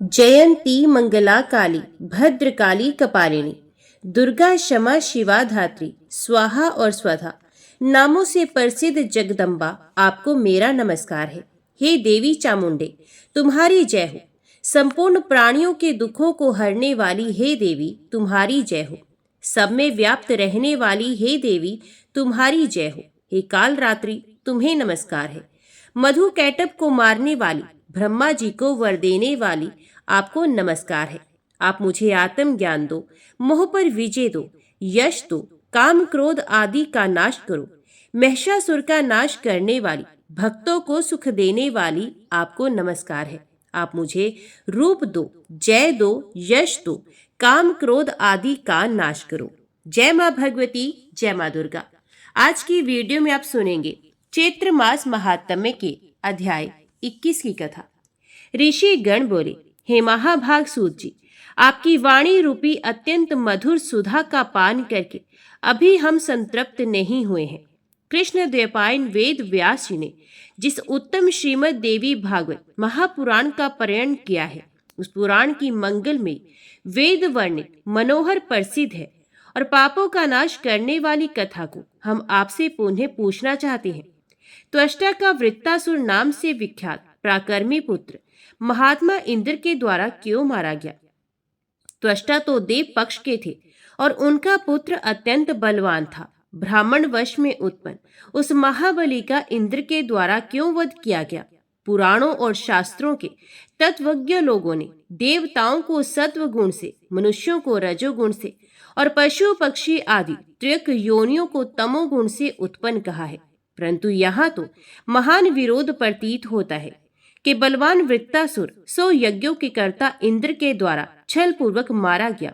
जयंती मंगला काली भद्रकाली कपालिनी दुर्गा क्षमा शिवा धात्री स्वाहा और स्वधा नामों से प्रसिद्ध जगदम्बा आपको मेरा नमस्कार है। हे देवी चामुंडे, तुम्हारी जय हो। संपूर्ण प्राणियों के दुखों को हरने वाली हे देवी तुम्हारी जय हो। सब में व्याप्त रहने वाली हे देवी तुम्हारी जय हो। हे काल रात्रि तुम्हें नमस्कार है। मधु कैटभ को मारने वाली, ब्रह्मा जी को वर देने वाली आपको नमस्कार है। आप मुझे आत्म ज्ञान दो, मोह पर विजय दो, यश दो, काम क्रोध आदि का नाश करो। महिषासुर का नाश करने वाली, भक्तों को सुख देने वाली आपको नमस्कार है। आप मुझे रूप दो, जय दो, यश दो, काम क्रोध आदि का नाश करो। जय माँ भगवती, जय माँ दुर्गा। आज की वीडियो में आप सुनेंगे चैत्र मास महात्म्य के अध्याय 21 की कथा। ऋषि गण बोले, हे महाभाग सूत जी, आपकी वाणी रूपी अत्यंत मधुर सुधा का पान करके अभी हम संतृप्त नहीं हुए हैं। कृष्ण द्वैपायन वेद व्यास जी ने जिस उत्तम श्रीमद देवी भागवत महापुराण का पारायण किया है, उस पुराण की मंगल में वेद वर्णित मनोहर प्रसिद्ध है और पापों का नाश करने वाली कथा को हम आपसे पुनः पूछना चाहते हैं। त्वष्टा का वृत्तासुर नाम से विख्यात प्राकर्मी पुत्र महात्मा इंद्र के द्वारा क्यों मारा गया? त्वष्टा तो देव पक्ष के थे और उनका पुत्र अत्यंत बलवान था। ब्राह्मण वश में उत्पन्न उस महाबली का इंद्र के द्वारा क्यों वध किया गया? पुराणों और शास्त्रों के तत्वज्ञ लोगों ने देवताओं को सत्व गुण से, मनुष्यों को रजोगुण से और पशु पक्षी आदि त्रिक योनियों को तमोगुण से उत्पन्न कहा है। परंतु यहाँ तो महान विरोध प्रतीत होता है कि बलवान वृत्तासुर 100 यज्ञों के कर्ता इंद्र के द्वारा छल पूर्वक मारा गया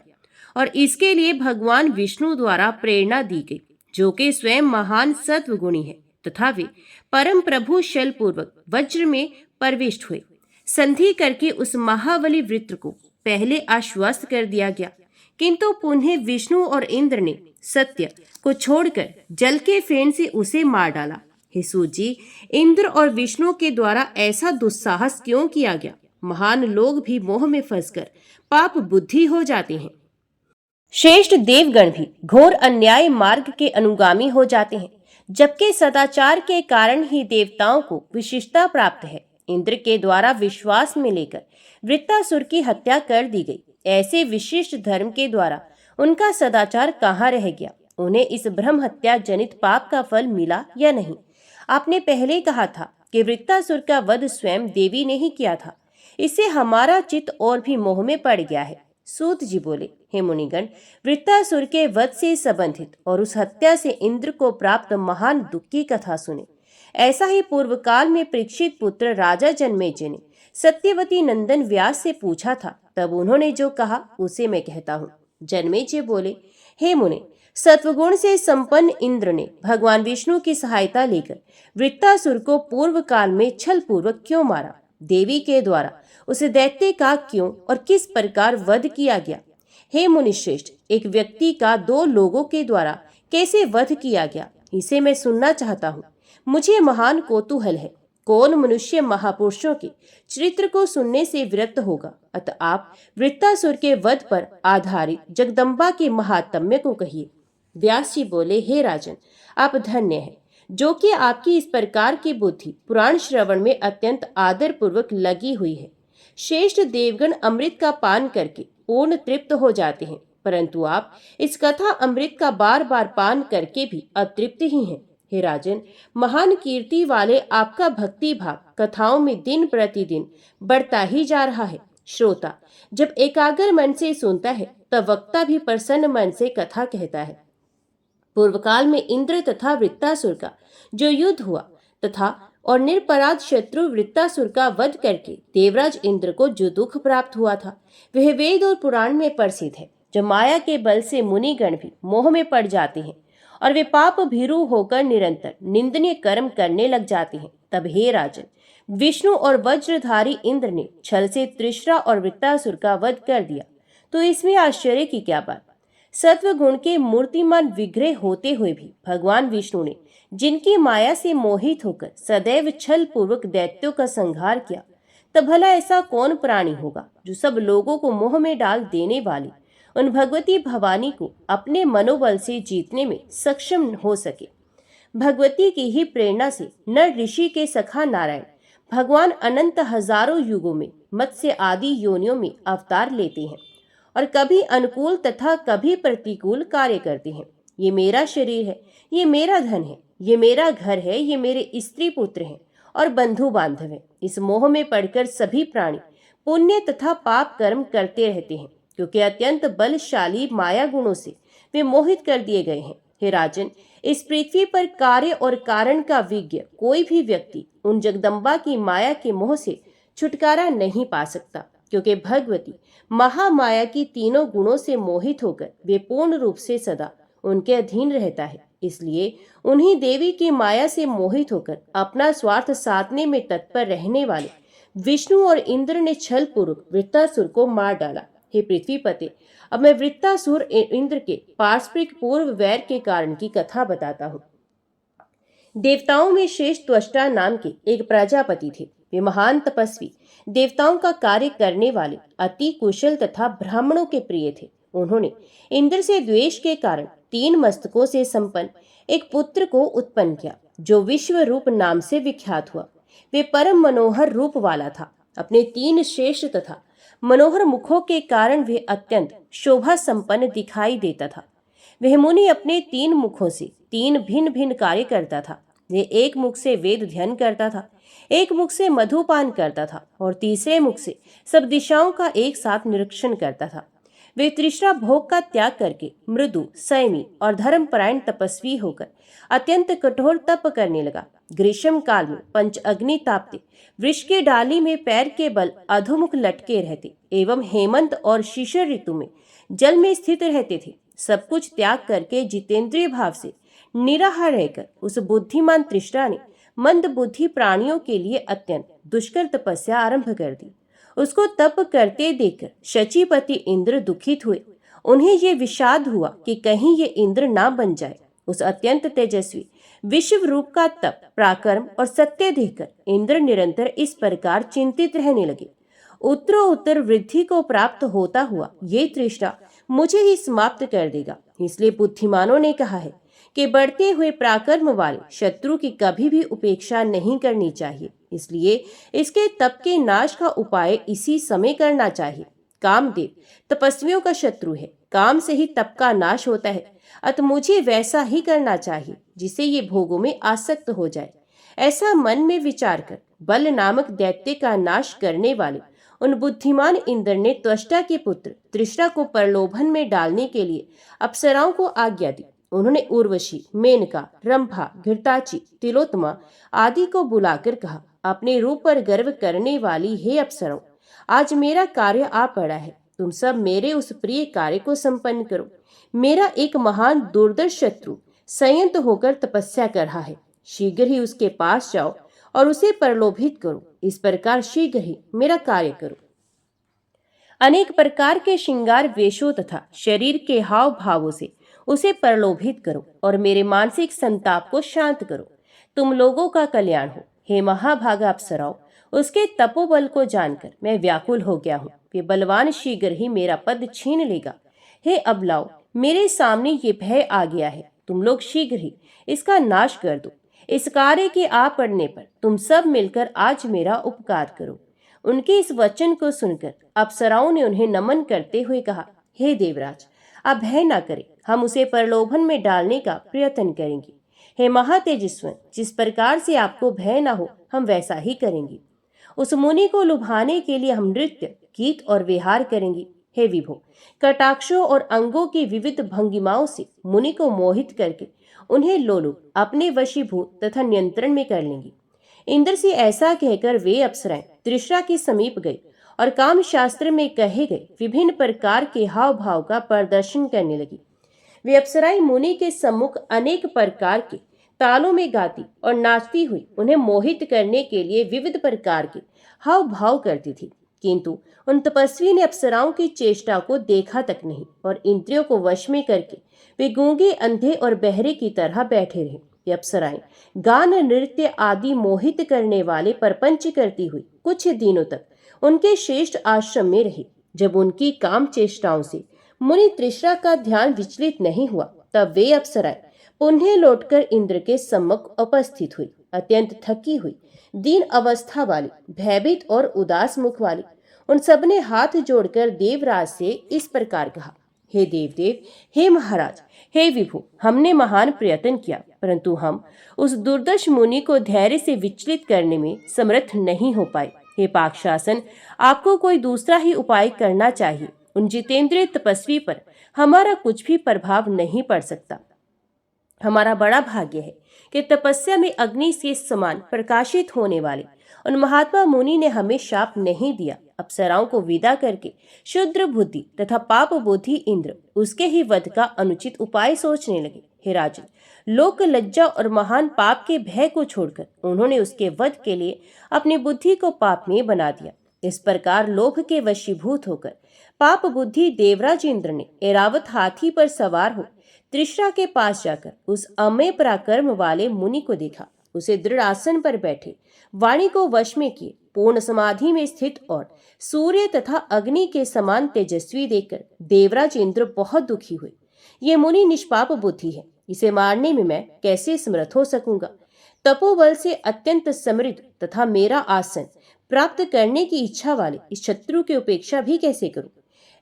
और इसके लिए भगवान विष्णु द्वारा प्रेरणा दी गई, जो कि स्वयं महान सत्वगुणी है, तथा वे परम प्रभु छल पूर्वक वज्र में प्रविष्ट हुए। संधि करके उस महाबली वृत्र को पहले आश्वस्त कर दिया गया, किंतु पुनः विष्णु और इंद्र ने सत्य को छोड़कर जल के फेन से उसे मार डाला। हे सूत जी, इंद्र और विष्णु के द्वारा ऐसा दुस्साहस क्यों किया गया? महान लोग भी मोह में फंसकर पाप बुद्धि हो जाते हैं। श्रेष्ठ देवगण भी घोर अन्याय मार्ग के अनुगामी हो जाते हैं, जबकि सदाचार के कारण ही देवताओं को विशिष्टता प्राप्त है। इंद्र के द्वारा विश्वास में लेकर वृत्तासुर की हत्या कर दी गई। ऐसे विशिष्ट धर्म के द्वारा उनका सदाचार कहाँ रह गया? उन्हें इस ब्रह्म हत्या जनित पाप का फल मिला या नहीं? आपने पहले कहा था कि वृत्तासुर का वध स्वयं देवी ने ही किया था। इससे हमारा चित्त और भी मोह में पड़ गया है। सूत जी बोले, हे मुनिगण, वृत्तासुर के वध से संबंधित और उस हत्या से इंद्र को प्राप्त महान दुख की कथा सुने। ऐसा ही पूर्व काल में परीक्षित पुत्र राजा जन्मेजय ने सत्यवती नंदन व्यास से पूछा था, तब उन्होंने जो कहा उसे मैं कहता हूँ। जन्मेजय बोले, हे मुने, सत्वगुण से संपन्न इंद्र ने भगवान विष्णु की सहायता लेकर वृत्तासुर को पूर्व काल में छल पूर्वक क्यों मारा? देवी के द्वारा उस दैत्य का क्यों और किस प्रकार वध किया गया? हे मुनिश्रेष्ठ, एक व्यक्ति का 2 लोगों के द्वारा कैसे वध किया गया, इसे मैं सुनना चाहता हूँ। मुझे महान कौतूहल है। कौन मनुष्य महापुरुषों के चरित्र को सुनने से विरक्त होगा? अतः आप वृत्तासुर के वध पर आधारित जगदम्बा के महात्म्य को कहिए। व्यास जी बोले, हे राजन, आप धन्य हैं, जो कि आपकी इस प्रकार की बुद्धि पुराण श्रवण में अत्यंत आदर पूर्वक लगी हुई है। श्रेष्ठ देवगण अमृत का पान करके पूर्ण तृप्त हो जाते हैं, परंतु आप इस कथा अमृत का बार बार पान करके भी अतृप्त ही हैं। हे राजन, महान कीर्ति वाले आपका भक्ति भाव कथाओं में दिन प्रतिदिन बढ़ता ही जा रहा है। श्रोता जब एकाग्र मन से सुनता है, तब वक्ता भी प्रसन्न मन से कथा कहता है। पूर्व काल में इंद्र तथा वृत्तासुर का जो युद्ध हुआ तथा और निरपराध शत्रु वृत्तासुर का वध करके देवराज इंद्र को जो दुख प्राप्त हुआ था, वह वेद और पुराण में प्रसिद्ध है। जो माया के बल से मुनिगण भी मोह में पड़ जाते हैं और वे पाप भीरु होकर निरंतर निंदनीय कर्म करने लग जाते हैं, तब हे राजन, विष्णु और वज्रधारी इंद्र ने छल से त्रिशरा और वृत्तासुर का वध कर दिया, तो इसमें आश्चर्य की क्या बात? सत्व गुण के मूर्तिमान विग्रह होते हुए भी भगवान विष्णु ने जिनकी माया से मोहित होकर सदैव छल पूर्वक दैत्यों का संहार किया, तब भला ऐसा कौन प्राणी होगा जो सब लोगों को मोह में डाल देने वाली उन भगवती भवानी को अपने मनोबल से जीतने में सक्षम हो सके। भगवती की ही प्रेरणा से नर ऋषि के सखा नारायण भगवान अनंत हजारों युगों में मत्स्य आदि योनियों में अवतार लेते हैं और कभी अनुकूल तथा कभी प्रतिकूल कार्य करते हैं। ये मेरा शरीर है, ये मेरा धन है, ये मेरा घर है, ये मेरे स्त्री पुत्र हैं और बंधु बांधव हैं। इस मोह में पड़कर सभी प्राणी पुण्य तथा पाप कर्म करते रहते हैं, क्योंकि अत्यंत बलशाली माया गुणों से वे मोहित कर दिए गए हैं। हे राजन, इस पृथ्वी पर कार्य और कारण का विज्ञ कोई भी व्यक्ति उन जगदम्बा की माया के मोह से छुटकारा नहीं पा सकता, क्योंकि भगवती महामाया की तीनों गुणों से मोहित होकर वे पूर्ण रूप से सदा उनके अधीन रहता है। इसलिए उन्हीं देवी की माया से मोहित होकर अपना स्वार्थ साधने में तत्पर रहने वाले विष्णु और इंद्र ने छल पूर्वक वृत्तासुर को मार डाला। हे पृथ्वीपते, अब मैं वृत्तासुर इंद्र के पारस्परिक पूर्व वैर के कारण की कथा बताता हूँ। देवताओं में श्रेष्ठ त्वष्टा नाम के एक प्रजापति थे। वे महान तपस्वी, देवताओं का कार्य करने वाले, अति कुशल तथा ब्राह्मणों के प्रिय थे। उन्होंने इंद्र से द्वेष के कारण 3 मस्तकों से संपन्न एक पुत्र को उत्पन्न किया, जो विश्व रूप नाम से विख्यात हुआ। वे परम मनोहर रूप वाला था। अपने 3 श्रेष्ठ तथा मनोहर मुखों के कारण वे अत्यंत शोभा संपन्न दिखाई देता था। वह मुनि अपने 3 मुखों से 3 भिन्न भिन्न कार्य करता था। वे एक मुख से वेद ध्यान करता था, एक मुख से मधुपान करता था और तीसरे मुख से सब दिशाओं का एक साथ निरीक्षण करता था। वे तृष्णा भोग का त्याग करके मृदु, संयमी और धर्मपरायण तपस्वी होकर अत्यंत कठोर तप करने लगा। ग्रीष्म काल में पंच अग्नि तापते, वृक्ष के डाली में पैर के बल अधोमुख लटके रहते एवं हेमंत और शिशिर ऋतु में जल में स्थित रहते थे। सब कुछ त्याग करके जितेंद्रिय भाव से निराहार रहकर उस बुद्धिमान तृष्णा ने मंद बुद्धि प्राणियों के लिए अत्यंत दुष्कर तपस्या आरंभ कर दी। उसको तप करते देखकर शचीपति इंद्र दुखित हुए। उन्हें ये विषाद हुआ कि कहीं ये इंद्र ना बन जाए। उस अत्यंत तेजस्वी विश्व रूप का तप, पराक्रम और सत्य देखकर इंद्र निरंतर इस प्रकार चिंतित रहने लगे। उत्तरोत्तर वृद्धि को प्राप्त होता हुआ ये तृष्णा मुझे ही समाप्त कर देगा। इसलिए बुद्धिमानों ने कहा है कि बढ़ते हुए पराक्रम वाले शत्रु की कभी भी उपेक्षा नहीं करनी चाहिए। इसलिए इसके तप के नाश का उपाय इसी समय करना चाहिए। कामदेव तपस्वियों का शत्रु है, काम से ही तप का नाश होता है, अतः मुझे वैसा ही करना चाहिए जिससे ये भोगों में आसक्त हो जाए। ऐसा मन में विचार कर बल नामक दैत्य का नाश करने वाले उन बुद्धिमान इंद्र ने त्वष्टा के पुत्र तृष्णा को प्रलोभन में डालने के लिए अप्सराओं को आज्ञा दी। उन्होंने उर्वशी, मेनका, रंभा, घृताची, तिलोत्तमा आदि को बुलाकर कहा, अपने रूप पर गर्व करने वाली हे अप्सराओं, आज मेरा कार्य आ पड़ा है। तुम सब मेरे उस प्रिय कार्य को संपन्न करो। मेरा एक महान दुर्दर्श शत्रु संयत होकर तपस्या कर रहा है। शीघ्र ही उसके पास जाओ और उसे प्रलोभित करो। इस प्रकार शीघ्र ही मेरा कार्य करो। अनेक प्रकार के श्रृंगार वेशों तथा शरीर के हाव भावों से उसे प्रलोभित करो और मेरे मानसिक संताप को शांत करो। तुम लोगों का कल्याण हो। हे महाभागा अप्सराओं, उसके तपोबल को जानकर मैं व्याकुल हो गया हूँ। वे बलवान शीघ्र ही मेरा पद छीन लेगा। हे अबलाओ, मेरे सामने ये भय आ गया है। तुम लोग शीघ्र ही इसका नाश कर दो। इस कार्य के आ पड़ने पर तुम सब मिलकर आज मेरा उपकार करो। उनके इस वचन को सुनकर अप्सराओं ने उन्हें नमन करते हुए कहा, हे देवराज, आप भय न करें, हम उसे प्रलोभन में डालने का प्रयत्न करेंगे। हे महातेजस्वी, जिस प्रकार से आपको भय न हो, हम वैसा ही करेंगे। उस मुनि को लुभाने के लिए हम नृत्य, गीत और विहार करेंगे। हे विभो, कटाक्षों और अंगों की विविध भंगिमाओं से मुनि को मोहित करके उन्हें लोलुप अपने वशीभूत तथा नियंत्रण में कर लेंगे। इंद्र से ऐसा कहकर वे अप्सराएं तृष्णा के समीप गई और काम शास्त्र में कहे गए विभिन्न प्रकार के हाव भाव का प्रदर्शन करने लगी। वे अप्सराएं मुनि के सम्मुख अनेक प्रकार के तालों में गाती और नाचती हुई उन्हें मोहित करने के लिए विविध प्रकार के हाव भाव करती थी, किंतु उन तपस्वी ने अप्सराओं की चेष्टा को देखा तक नहीं और इंद्रियों को वश में करके वे गूंगे, अंधे और बहरे की तरह बैठे रहे। ये अप्सराएं गान नृत्य आदि मोहित करने वाले परपंच करती हुई कुछ दिनों तक उनके श्रेष्ठ आश्रम में रही। जब उनकी काम चेष्टाओं से मुनि तृष्णा का ध्यान विचलित नहीं हुआ, तब वे अप्सराएं पुनः लौटकर इंद्र के सम्मुख उपस्थित हुई। अत्यंत थकी हुई, दीन अवस्था वाली, भयभीत और उदास मुख वाली, उन सबने हाथ जोड़कर देवराज से इस प्रकार कहा, हे देवदेव, हे महाराज, हे विभु, हमने महान प्रयत्न किया, परंतु हम उस दुर्दश मुनि को धैर्य से विचलित करने में समर्थ नहीं हो पाए। हे पाकशासन, आपको कोई दूसरा ही उपाय करना चाहिए। उन जितेंद्रिय तपस्वी पर हमारा कुछ भी प्रभाव नहीं पड़ सकता। हमारा बड़ा भाग्य है कि तपस्या में अग्नि के समान प्रकाशित होने वाले उन महात्मा मुनि ने हमें शाप नहीं दिया। अप्सराओं को विदा करके शुद्र बुद्धि तथा पाप बुद्धि इंद्र उसके ही वध का अनुचित उपाय सोचने लगे। हे राजन, लोक लज्जा और महान पाप के भय को छोड़कर उन्होंने उसके वध के लिए अपनी बुद्धि को पाप में बना दिया। इस प्रकार लोभ के वशीभूत होकर पाप बुद्धि देवराज इंद्र ने ऐरावत हाथी पर सवार हो तृष्णा के पास जाकर उस अमेय पराक्रम वाले मुनि को देखा। उसे दृढ़ आसन पर बैठे, वाणी को वश में किए, पूर्ण समाधि में स्थित और सूर्य तथा अग्नि के समान तेजस्वी देखकर देवराज इंद्र बहुत दुखी हुए। ये मुनि निष्पाप बुद्धि है, इसे मारने में मैं कैसे समर्थ हो सकूंगा। तपोबल से अत्यंत समृद्ध तथा मेरा आसन प्राप्त करने की इच्छा वाले इस शत्रु की उपेक्षा भी कैसे करूं।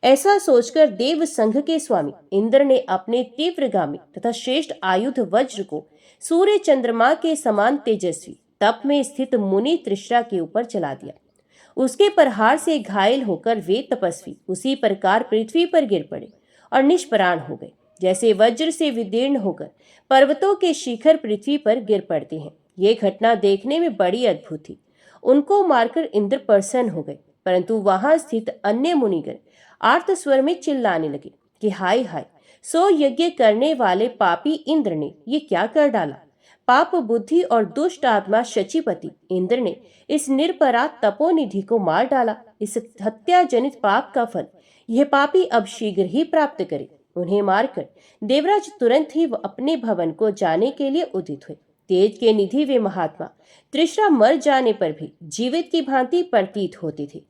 ऐसा सोचकर देव संघ के स्वामी इंद्र ने अपने तीव्रगामी तथा श्रेष्ठ आयुध वज्र को सूर्य चंद्रमा के समान तेजस्वी तप में स्थित मुनि तृष्णा के ऊपर चला दिया। उसके प्रहार से घायल होकर वे तपस्वी उसी प्रकार पृथ्वी पर गिर पड़े और निष्प्राण हो गए, जैसे वज्र से विदीर्ण होकर पर्वतों के शिखर पृथ्वी पर गिर पड़ते हैं। ये घटना देखने में बड़ी अद्भुत थी। उनको मारकर इंद्र प्रसन्न हो गए, परंतु वहां स्थित अन्य मुनिगण आर्त स्वर में चिल्लाने लगे कि हाय हाय, सो यज्ञ करने वाले पापी इंद्र ने ये क्या कर डाला। पाप बुद्धि और दुष्ट आत्मा शचीपति इंद्र ने इस निरपराध तपोनिधि को मार डाला। इस हत्या जनित पाप का फल यह पापी अब शीघ्र ही प्राप्त करे। उन्हें मारकर देवराज तुरंत ही अपने भवन को जाने के लिए उदित हुए। तेज के निधि वे महात्मा तृष्णा मर जाने पर भी जीवित की भांति प्रतीत होते थे।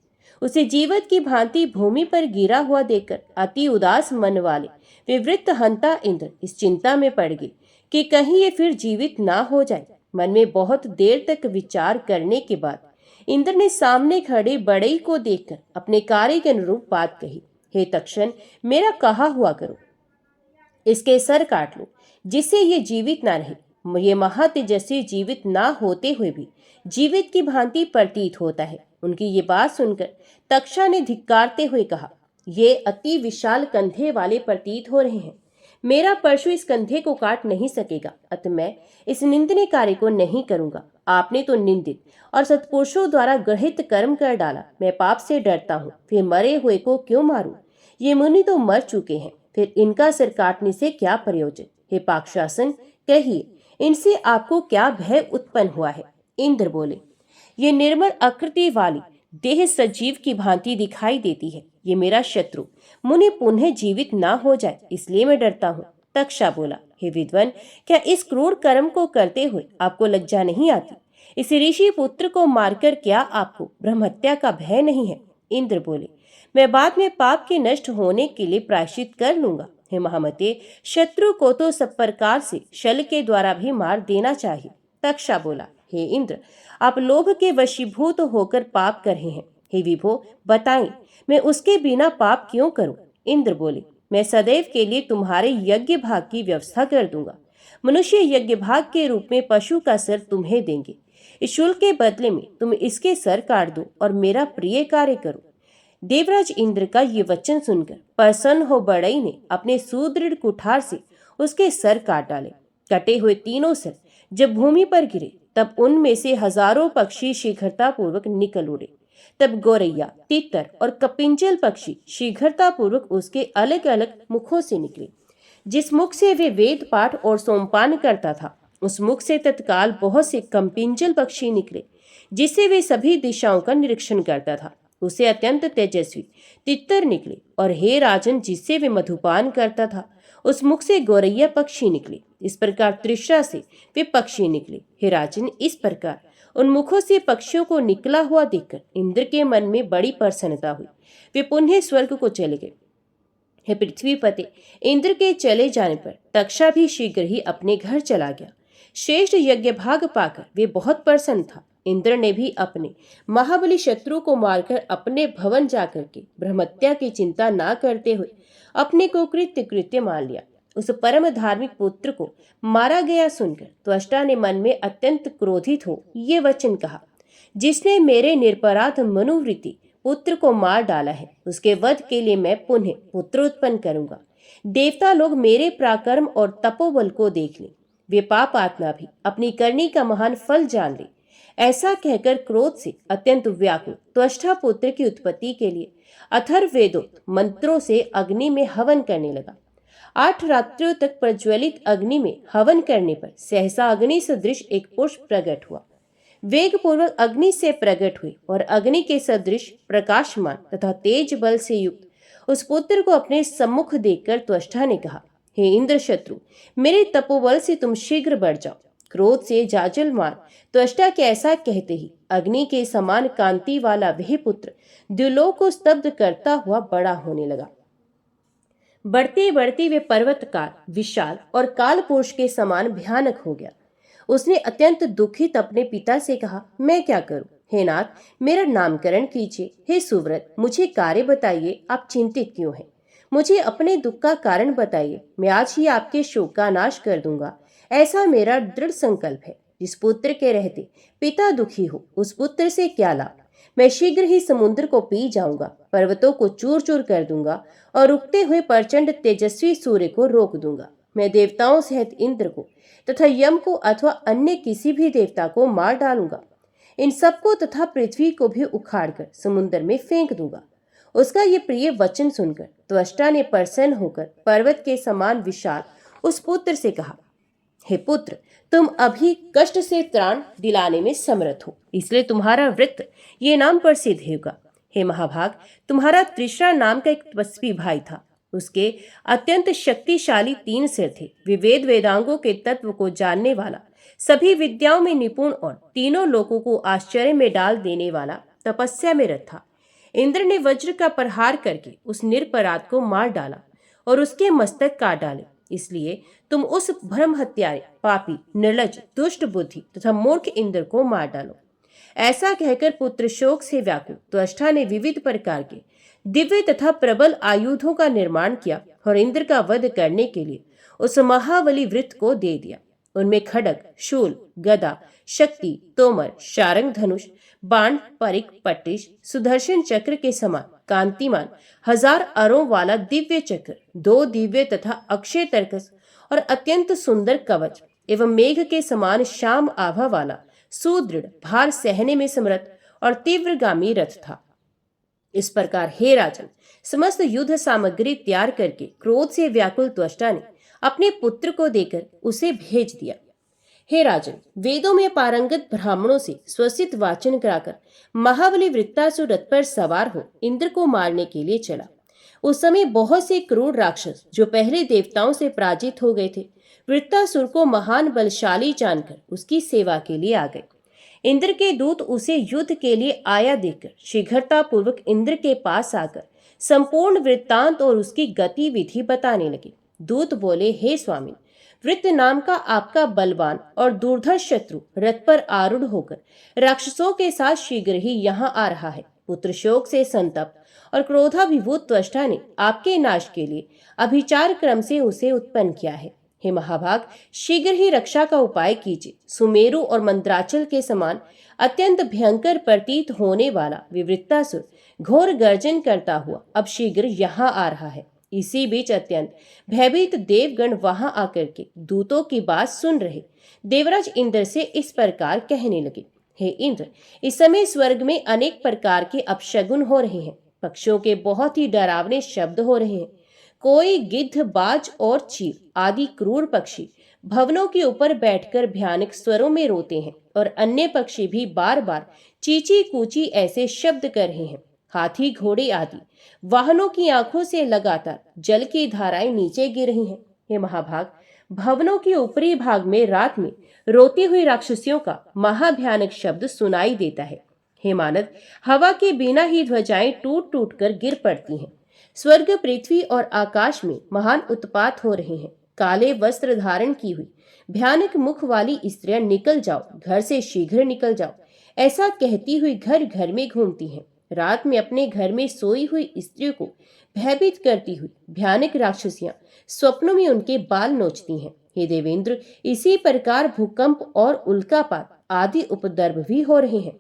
उसे जीवित की भांति भूमि पर गिरा हुआ देखकर अति उदास मन वाले विवृत हंता इंद्र इस चिंता में पड़ गए कि कहीं ये फिर जीवित ना हो जाए। मन में बहुत देर तक विचार करने के बाद इंद्र ने सामने खड़े बड़ई को देखकर अपने कार्य के अनुरूप बात कही, हे तक्षण, मेरा कहा हुआ करो, इसके सर काट लो, जिससे ये जीवित ना रहे। ये महातेजस्वी जीवित ना होते हुए भी जीवित की भांति प्रतीत होता है। उनकी ये बात सुनकर तक्षा ने धिक्कारते हुए कहा, ये अति विशाल कंधे वाले प्रतीत हो रहे हैं। मेरा परशु इस कंधे को काट नहीं सकेगा, अतः मैं इस निंदनीय कार्य को नहीं करूंगा। आपने तो निंदित और सत्पुरुषों द्वारा गृहित कर्म कर डाला। मैं पाप से डरता हूँ, फिर मरे हुए को क्यों मारूं? ये मुनि तो मर चुके हैं, फिर इनका सिर काटने से क्या प्रयोजन। हे पाकशासन, कहिए, इनसे आपको क्या भय उत्पन्न हुआ है। इंद्र बोले, ये निर्मल आकृति वाली देह सजीव की भांति दिखाई देती है। ये मेरा शत्रु मुनि पुनः जीवित ना हो जाए, इसलिए मैं डरता हूँ। तक्षा बोला, हे विद्वान, क्या इस क्रूर कर्म को करते हुए आपको लज्जा नहीं आती? इस ऋषि पुत्र को मारकर क्या आपको ब्रह्महत्या का भय नहीं है? इंद्र बोले, मैं बाद में पाप के नष्ट होने के लिए प्रायश्चित कर लूंगा। हे महामते, शत्रु को तो सब प्रकार से शल के द्वारा भी मार देना चाहिए। तक्षा बोला, हे इंद्र, आप लोभ के वशीभूत होकर पाप कर रहे हैं। हे विभो, बताएं, मैं उसके बिना पाप क्यों करूं? इंद्र बोले, मैं सदैव के लिए तुम्हारे यज्ञ भाग की व्यवस्था कर दूंगा। मनुष्य यज्ञ भाग के रूप में पशु का सर तुम्हें देंगे। इस शुल्क के बदले में तुम इसके सर काट दो और मेरा प्रिय कार्य करो। देवराज इंद्र का ये वचन सुनकर प्रसन्न हो बड़ई ने अपने सुदृढ़ कुठार से उसके सर काट डाले। कटे हुए तीनों सर जब भूमि पर गिरे, तब उनमें से हजारों पक्षी शीघ्रता पूर्वक निकल उड़े। तब गौरैया, तितर और कपिंजल पक्षी शीघ्रता पूर्वक उसके अलग अलग मुखों से निकले। जिस मुख से वे वेद पाठ और सोमपान करता था, उस मुख से तत्काल बहुत से कपिंजल पक्षी निकले, जिससे वे सभी दिशाओं का निरीक्षण करता था। उससे अत्यंत तेजस्वी तितर निकले, और हे राजन, जिससे वे मधुपान करता था उस मुख से गौरैया पक्षी निकले। इस प्रकार तृष्णा से वे पक्षी निकले। हे राजन, इस प्रकार उन मुखों से पक्षियों को निकला हुआ देखकर इंद्र के मन में बड़ी प्रसन्नता हुई। वे पुनः स्वर्ग को चले गए। हे पृथ्वीपते, इंद्र के चले जाने पर तक्षा भी शीघ्र ही अपने घर चला गया। श्रेष्ठ यज्ञ भाग पाकर वे बहुत प्रसन्न था। इंद्र ने भी अपने महाबली शत्रु को मारकर अपने भवन जाकर के ब्रह्मत्या की चिंता ना करते हुए अपने को कृत्य मान लिया। उस परम धार्मिक पुत्र को मारा गया सुनकर त्वष्टा ने मन में अत्यंत क्रोधित हो ये वचन कहा, जिसने मेरे निरपराध मनोवृत्ति पुत्र को मार डाला है, उसके वध के लिए मैं पुनः पुत्र उत्पन्न करूंगा। देवता लोग मेरे पराक्रम और तपोबल को देख लें, वे पाप आत्मा भी अपनी करनी का महान फल जान ले। ऐसा कहकर क्रोध से अत्यंत व्याकुल त्वष्टा पुत्र की उत्पत्ति के लिए अथर्ववेदोक्त मंत्रों से अग्नि में हवन करने लगा। 8 रात्रियों तक प्रज्वलित अग्नि में हवन करने पर सहसा अग्नि सदृश एक पुष्प प्रकट हुआ। वेग पूर्वक अग्नि से प्रकट हुए और अग्नि के सदृश प्रकाशमान तथा तेज बल से युक्त उस पुत्र को अपने सम्मुख देखकर त्वष्टा ने कहा, हे इंद्र शत्रु, मेरे तपोबल से तुम शीघ्र बढ़ जाओ। क्रोध से जाजलमान त्वष्टा के ऐसा कहते ही अग्नि के समान कांति वाला वह पुत्र द्युलोक को स्तब्ध करता हुआ बड़ा होने लगा। बढ़ते बढ़ते वे पर्वतकार विशाल और काल पुरुष के समान भयानक हो गया। उसने अत्यंत दुखित अपने पिता से कहा, मैं क्या करूं? हे नाथ, मेरा नामकरण कीजिए। हे सुव्रत, मुझे कार्य बताइए, आप चिंतित क्यों हैं? मुझे अपने दुख का कारण बताइए, मैं आज ही आपके शोक का नाश कर दूंगा। ऐसा मेरा दृढ़ संकल्प है। जिस पुत्र के रहते पिता दुखी हो, उस पुत्र से क्या लाभ? मैं शीघ्र ही समुद्र को पी जाऊंगा, पर्वतों को चूर चूर कर दूंगा और उगते हुए प्रचंड तेजस्वी सूर्य को रोक दूंगा। मैं देवताओं सहित इंद्र को तथा यम को अथवा अन्य किसी भी देवता को मार डालूंगा। इन सबको तथा पृथ्वी को भी उखाड़कर समुद्र में फेंक दूंगा। उसका ये प्रिय वचन सुनकर त्वष्टा ने प्रसन्न होकर पर्वत के समान विशाल उस पुत्र से कहा, हे पुत्र, तुम अभी कष्ट से त्राण दिलाने में समर्थ हो, इसलिए तुम्हारा वृत्त ये नाम प्रसिद्ध होगा। हे महाभाग, तुम्हारा तृष्णा नाम का एक तपस्वी भाई था। उसके अत्यंत शक्तिशाली 3 सिर थे। वे वेद वेदांगों के तत्व को जानने वाला, सभी विद्याओं में निपुण और तीनों लोकों को आश्चर्य में डाल देने वाला तपस्या में रत था। इंद्र ने वज्र का प्रहार करके उस निरपराध को मार डाला और उसके मस्तक काट डाले। इसलिए तुम उस भ्रम हत्यारे, पापी, निर्लज, दुष्ट बुद्धि तथा मूर्ख इंद्र को मार डालो। ऐसा कहकर पुत्र शोक से व्याकुल त्वष्टा ने विविध प्रकार के दिव्य तथा प्रबल आयुधों का निर्माण किया और इंद्र का वध करने के लिए उस महाबली वृत्त को दे दिया। उनमें खड्ग, शूल, गदा, शक्ति, तोमर, शारंग धनुष, बाण, परिक, पट्टिश, सुदर्शन चक्र के समान कांतिमान 1000 अरों वाला दिव्य चक्र, 2 दिव्य तथा अक्षय तर्कस और अत्यंत सुंदर कवच एवं मेघ के समान श्याम आभा वाला सुदृढ़ भार सहने में समर्थ और तीव्रगामी रथ था। इस प्रकार हे राजन, समस्त युद्ध सामग्री तैयार करके क्रोध से व्याकुल त्वष्टा ने अपने पुत्र को देकर उसे भेज दिया। हे राजन, वेदों में पारंगत ब्राह्मणों से स्वसित वाचन कराकर महाबली वृत्तासुर रथ पर सवार हो इंद्र को मारने के लिए चला। उस समय बहुत से क्रूर राक्षस जो पहले देवताओं से पराजित हो गए थे, वृत्तासुर को महान बलशाली जानकर उसकी सेवा के लिए आ गए। इंद्र के दूत उसे युद्ध के लिए आया देखकर शीघ्रता पूर्वक इंद्र के पास आकर संपूर्ण वृत्तांत और उसकी गतिविधि बताने लगे। दूत बोले, हे स्वामी, वृत्त नाम का आपका बलवान और दुर्धर्ष शत्रु रथ पर आरूढ़ होकर राक्षसों के साथ शीघ्र ही यहाँ आ रहा है। पुत्र शोक से संतप्त और क्रोधाभिभूत त्वष्टा ने आपके नाश के लिए अभिचार क्रम से उसे उत्पन्न किया है। हे महाभाग, शीघ्र ही रक्षा का उपाय कीजिए। सुमेरु और मंद्राचल के समान अत्यंत भयंकर प्रतीत होने वाला विवृत्तासुर घोर गर्जन करता हुआ अब शीघ्र यहाँ आ रहा है। इसी बीच अत्यंत भयभीत देवगण वहां आकर के दूतों की बात सुन रहे देवराज इंद्र से इस प्रकार कहने लगे, हे इंद्र, इस समय स्वर्ग में अनेक प्रकार के अपशगुन हो रहे हैं। पक्षियों के बहुत ही डरावने शब्द हो रहे हैं। कोई गिद्ध, बाज और चील आदि क्रूर पक्षी भवनों के ऊपर बैठकर भयानक स्वरों में रोते हैं और अन्य पक्षी भी बार बार चींची कूची ऐसे शब्द कर रहे हैं। हाथी घोड़े आदि वाहनों की आंखों से लगातार जल की धाराएं नीचे गिर रही हैं। हे महाभाग, भवनों के ऊपरी भाग में रात में रोती हुई राक्षसियों का महाभयानक शब्द सुनाई देता है। हे मानव, हवा के बिना ही ध्वजाएं टूट टूट कर गिर पड़ती हैं। स्वर्ग, पृथ्वी और आकाश में महान उत्पात हो रहे हैं। काले वस्त्र धारण की हुई भयानक मुख वाली स्त्रियां निकल जाओ, घर से शीघ्र निकल जाओ, ऐसा कहती हुई घर घर में घूमती हैं। रात में अपने घर में सोई हुई स्त्रियों को भयभीत करती हुई भयानक राक्षसियां स्वप्नों में उनके बाल नोचती हैं। हे देवेंद्र, इसी प्रकार भूकंप और उल्कापात आदि उपद्रव भी हो रहे हैं।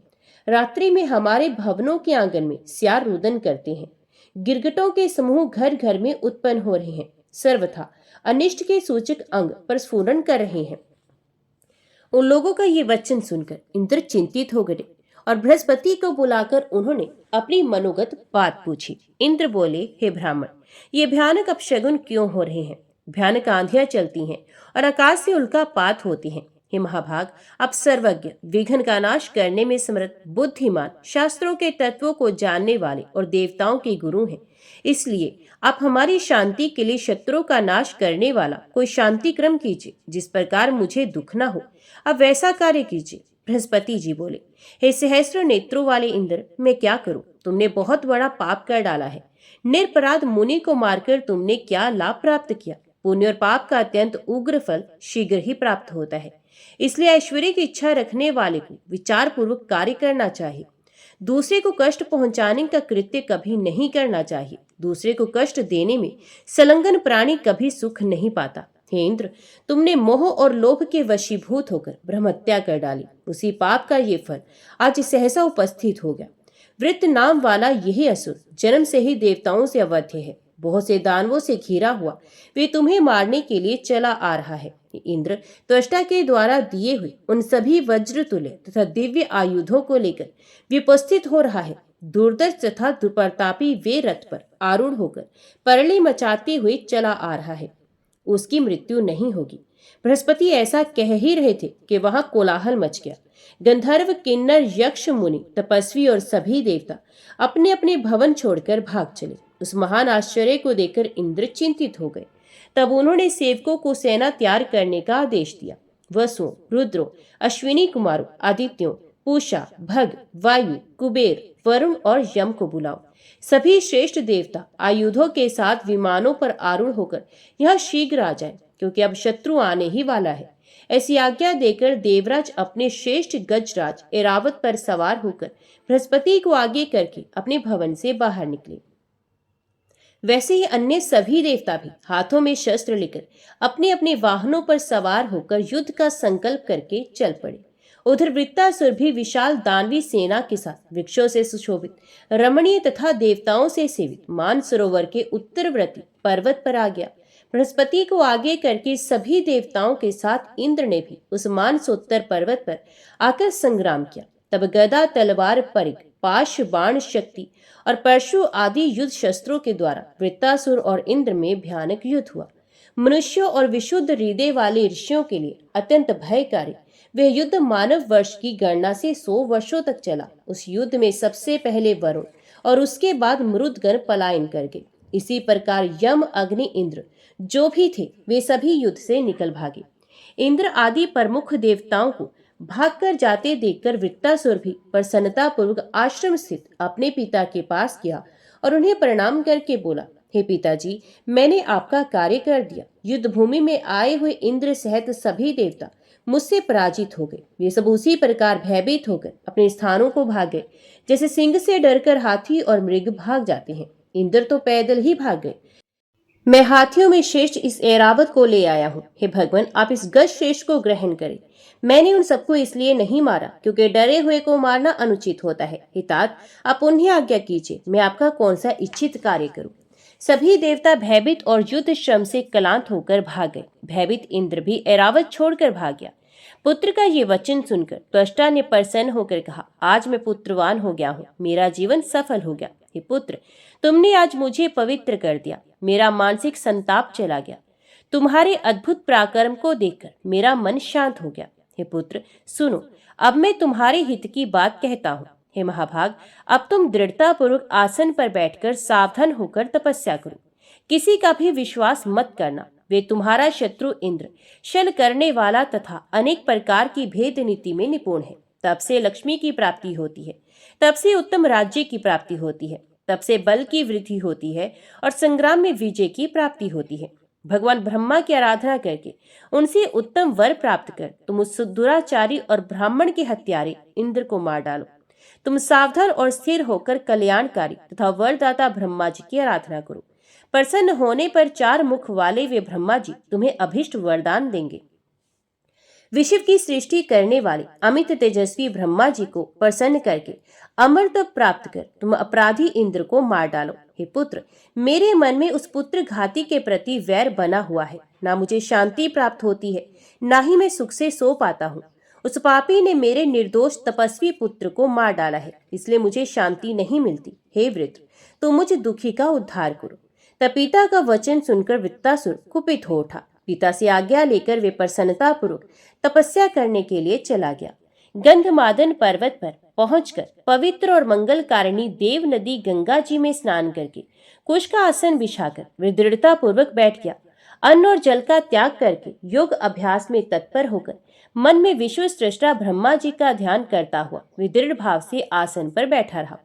रात्रि में हमारे भवनों के आंगन में स्यार रुदन करते हैं। गिरगिटों के समूह घर घर में उत्पन्न हो रहे हैं। सर्वथा अनिष्ट के सूचक अंग प्रस्फुरन कर रहे हैं। उन लोगों का ये वचन सुनकर इंद्र चिंतित हो गए और बृहस्पति को बुलाकर उन्होंने अपनी मनोगत बात पूछी। इंद्र बोले, हे ब्राह्मण, ये भयानक अपशगुन क्यों हो रहे हैं? भयानक आंधियां चलती हैं और आकाश से उल्कापात होती हैं। हे महाभाग, आप सर्वज्ञ, विघ्न का नाश करने में समर्थ, बुद्धिमान, शास्त्रों के तत्वों को जानने वाले और देवताओं के गुरु हैं। इसलिए आप हमारी शांति के लिए शत्रुओं का नाश करने वाला कोई शांति क्रम कीजिए, जिस प्रकार मुझे दुख न हो। अब वैसा कार्य कीजिए। बृहस्पति जी बोले, हे सहस्त्र नेत्रों वाले इंद्र, मैं क्या करूं? तुमने बहुत बड़ा पाप कर डाला है। निरपराध मुनि को मारकर तुमने क्या लाभ प्राप्त किया? पुण्य और पाप का अत्यंत उग्र फल शीघ्र ही प्राप्त होता है। इसलिए ऐश्वर्य की इच्छा रखने वाले को विचार पूर्वक कार्य करना चाहिए। दूसरे को कष्ट पहुंचाने का कृत्य कभी नहीं करना चाहिए। दूसरे को कष्ट देने में संलग्न प्राणी कभी सुख नहीं पाता। हे इंद्र, तुमने मोह और लोभ के वशीभूत होकर ब्रह्महत्या कर डाली। उसी पाप का ये फल आज सहसा उपस्थित हो गया। वृत्त नाम वाला यही असुर जन्म से ही देवताओं से अवध्य है। बहुत से दानवों से घिरा हुआ वे तुम्हें मारने के लिए चला आ रहा है। इंद्र, त्वष्टा के द्वारा दिए हुए उन सभी वज्र तुल्य तथा दिव्य आयुधों को लेकर विपस्थित हो रहा है। दुर्दर्श तथा दुर्प्रतापी वे रथ पर आरूढ़ होकर परली मचाते हुए चला आ रहा है। उसकी मृत्यु नहीं होगी। बृहस्पति ऐसा कह ही रहे थे कि वहां कोलाहल मच गया। गंधर्व, किन्नर, यक्ष, मुनि, तपस्वी और सभी देवता अपने अपने भवन छोड़कर भाग चले। उस महान आश्चर्य को देखकर इंद्र चिंतित हो गए। तब उन्होंने सेवकों को सेना तैयार करने का आदेश दिया। वसुओं, रुद्रों, अश्विनी कुमारों, आदित्यों, पूषा, भग, वायु, कुबेर, वरुण और यम को बुलाओ। सभी श्रेष्ठ देवता आयुधों के साथ विमानों पर आरूढ़ होकर यहाँ शीघ्र आ जाएं, क्योंकि अब शत्रु आने ही वाला है। ऐसी आज्ञा देकर देवराज अपने श्रेष्ठ गजराज ऐरावत पर सवार होकर बृहस्पति को आगे करके अपने भवन से बाहर निकले। वैसे ही अन्य सभी देवता भी हाथों में शस्त्र लेकर अपने अपने वाहनों पर सवार होकर युद्ध का संकल्प करके चल पड़े। उधर वृत्तासुर भी विशाल दानवी सेना के साथ वृक्षों से सुशोभित, रमणीय तथा देवताओं से सेवित मानसरोवर के उत्तरवर्ती पर्वत पर आ गया। बृहस्पति को आगे करके सभी देवताओं के साथ इंद्र ने भी उस मानसोत्तर पर्वत पर आकर संग्राम किया। तब गदा, तलवार, परिघ, पाश, बाण, शक्ति और परशु आदि युद्ध शस्त्रों के द्वारा वृत्तासुर और इंद्र में भयानक युद्ध हुआ। मनुष्यों और विशुद्ध हृदय वाले ऋषियों के लिए अत्यंत भयकारी वह युद्ध मानव वर्ष की गणना से 100 वर्षों तक चला। उस युद्ध में सबसे पहले वरुण और उसके बाद मरुदगण पलायन कर गए। इसी प्रकार यम, अग्नि, इंद्र जो भी थे वे सभी युद्ध से निकल भागे। इंद्र आदि प्रमुख देवताओं को भागकर जाते देखकर वृत्तासुर भी प्रसन्नता पूर्वक आश्रम स्थित अपने पिता के पास गया और उन्हें प्रणाम करके बोला, हे पिताजी, मैंने आपका कार्य कर दिया। युद्ध भूमि में आए हुए इंद्र सहित सभी देवता मुझसे पराजित हो गए। वे सब उसी प्रकार भयभीत होकर अपने स्थानों को भाग गए, जैसे सिंह से डरकर हाथी और मृग भाग जाते हैं। इंद्र तो पैदल ही भाग गए। मैं हाथियों में श्रेष्ठ इस ऐरावत को ले आया हूँ। हे भगवान, आप इस गज श्रेष्ठ को ग्रहण करें। मैंने उन सबको इसलिए नहीं मारा क्योंकि डरे हुए को मारना अनुचित होता है। हितात, आप उन्हें आज्ञा कीजिए, मैं आपका कौन सा इच्छित कार्य करूं। सभी देवता भयभीत और युद्ध श्रम से क्लांत होकर भाग गए। भयभीत इंद्र भी ऐरावत छोड़कर भाग गया। पुत्र का ये वचन सुनकर त्वष्टा ने प्रसन्न होकर कहा, आज मैं पुत्रवान हो गया हूँ, मेरा जीवन सफल हो गया। हे पुत्र, तुमने आज मुझे पवित्र कर दिया, मेरा मानसिक संताप चला गया। तुम्हारे अद्भुत पराक्रम को देखकर मेरा मन शांत हो गया। हे पुत्र सुनो, अब मैं तुम्हारे हित की बात कहता हूँ। हे महाभाग, अब तुम दृढ़तापूर्वक आसन पर बैठकर सावधान होकर तपस्या करो। किसी का भी विश्वास मत करना। वे तुम्हारा शत्रु इंद्र छल करने वाला तथा अनेक प्रकार की भेद नीति में निपुण है। तब से लक्ष्मी की प्राप्ति होती है, तब से उत्तम राज्य की प्राप्ति होती है, तब से बल की वृद्धि होती है और संग्राम में विजय की प्राप्ति होती है। भगवान ब्रह्मा की आराधना करके उनसे उत्तम वर प्राप्त कर तुम उस दुराचारी और ब्राह्मण के हत्यारे इंद्र को मार डालो। तुम सावधान और स्थिर होकर कल्याणकारी तथा वरदाता ब्रह्मा जी की आराधना करो। प्रसन्न होने पर 4 मुख वाले वे ब्रह्मा जी तुम्हें अभिष्ट वरदान देंगे। विश्व की सृष्टि करने वाले अमित तेजस्वी ब्रह्मा जी को प्रसन्न करके अमरत्व प्राप्त कर तुम अपराधी इंद्र को मार डालो। हे पुत्र, मेरे मन में उस पुत्र घाती के प्रति वैर बना हुआ है। ना मुझे शांति प्राप्त होती है, ना ही मैं सुख से सो पाता हूँ। उस पापी ने मेरे निर्दोष तपस्वी पुत्र को मार डाला है, इसलिए मुझे शांति नहीं मिलती। हे वृत्र, तुम मुझ दुखी का उद्धार करो। तब पिता का वचन सुनकर वृत्तासुर कुपित हो उठा। पिता से आज्ञा लेकर वे प्रसन्नतापूर्वक तपस्या करने के लिए चला गया। गंधमादन पर्वत पर पहुंचकर पवित्र और मंगल कारिणी देव नदी गंगा जी में स्नान करके कुश का आसन बिछाकर वे दृढ़ता पूर्वक बैठ गया। अन्न और जल का त्याग करके योग अभ्यास में तत्पर होकर मन में विश्व सृष्टा ब्रह्मा जी का ध्यान करता हुआ वे दृढ़ भाव से आसन पर बैठा रहा।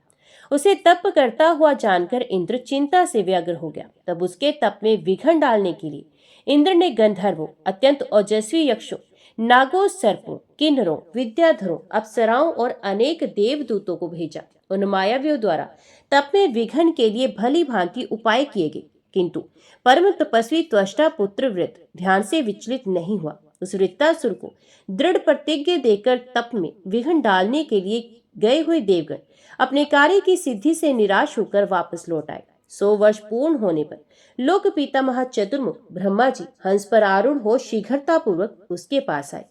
उसे तप करता हुआ जानकर इंद्र चिंता से व्यग्र हो गया। तब उसके तप में विघ्न डालने के लिए इंद्र ने गंधर्वों, अत्यंत ओजस्वी यक्षों, नागों, सर्पों, किन्नरों, विद्याधरों, अप्सराओं और अनेक देवदूतों को भेजा। उन मायावियों द्वारा तप में विघ्न के लिए भली भांति उपाय किए गए, किंतु परम तपस्वी त्वष्टा पुत्र वृत्त ध्यान से विचलित नहीं हुआ। उस वृत्तासुर को दृढ़ प्रतिज्ञा देकर तप में विघ्न डालने के लिए गए हुए देवगण अपने कार्य की सिद्धि से निराश होकर वापस लौट आए। 100 वर्ष पूर्ण होने पर लोक पितामह चतुर्मुख ब्रह्मा जी हंस पर आरूढ़ हो शीघ्रता पूर्वक उसके पास आए।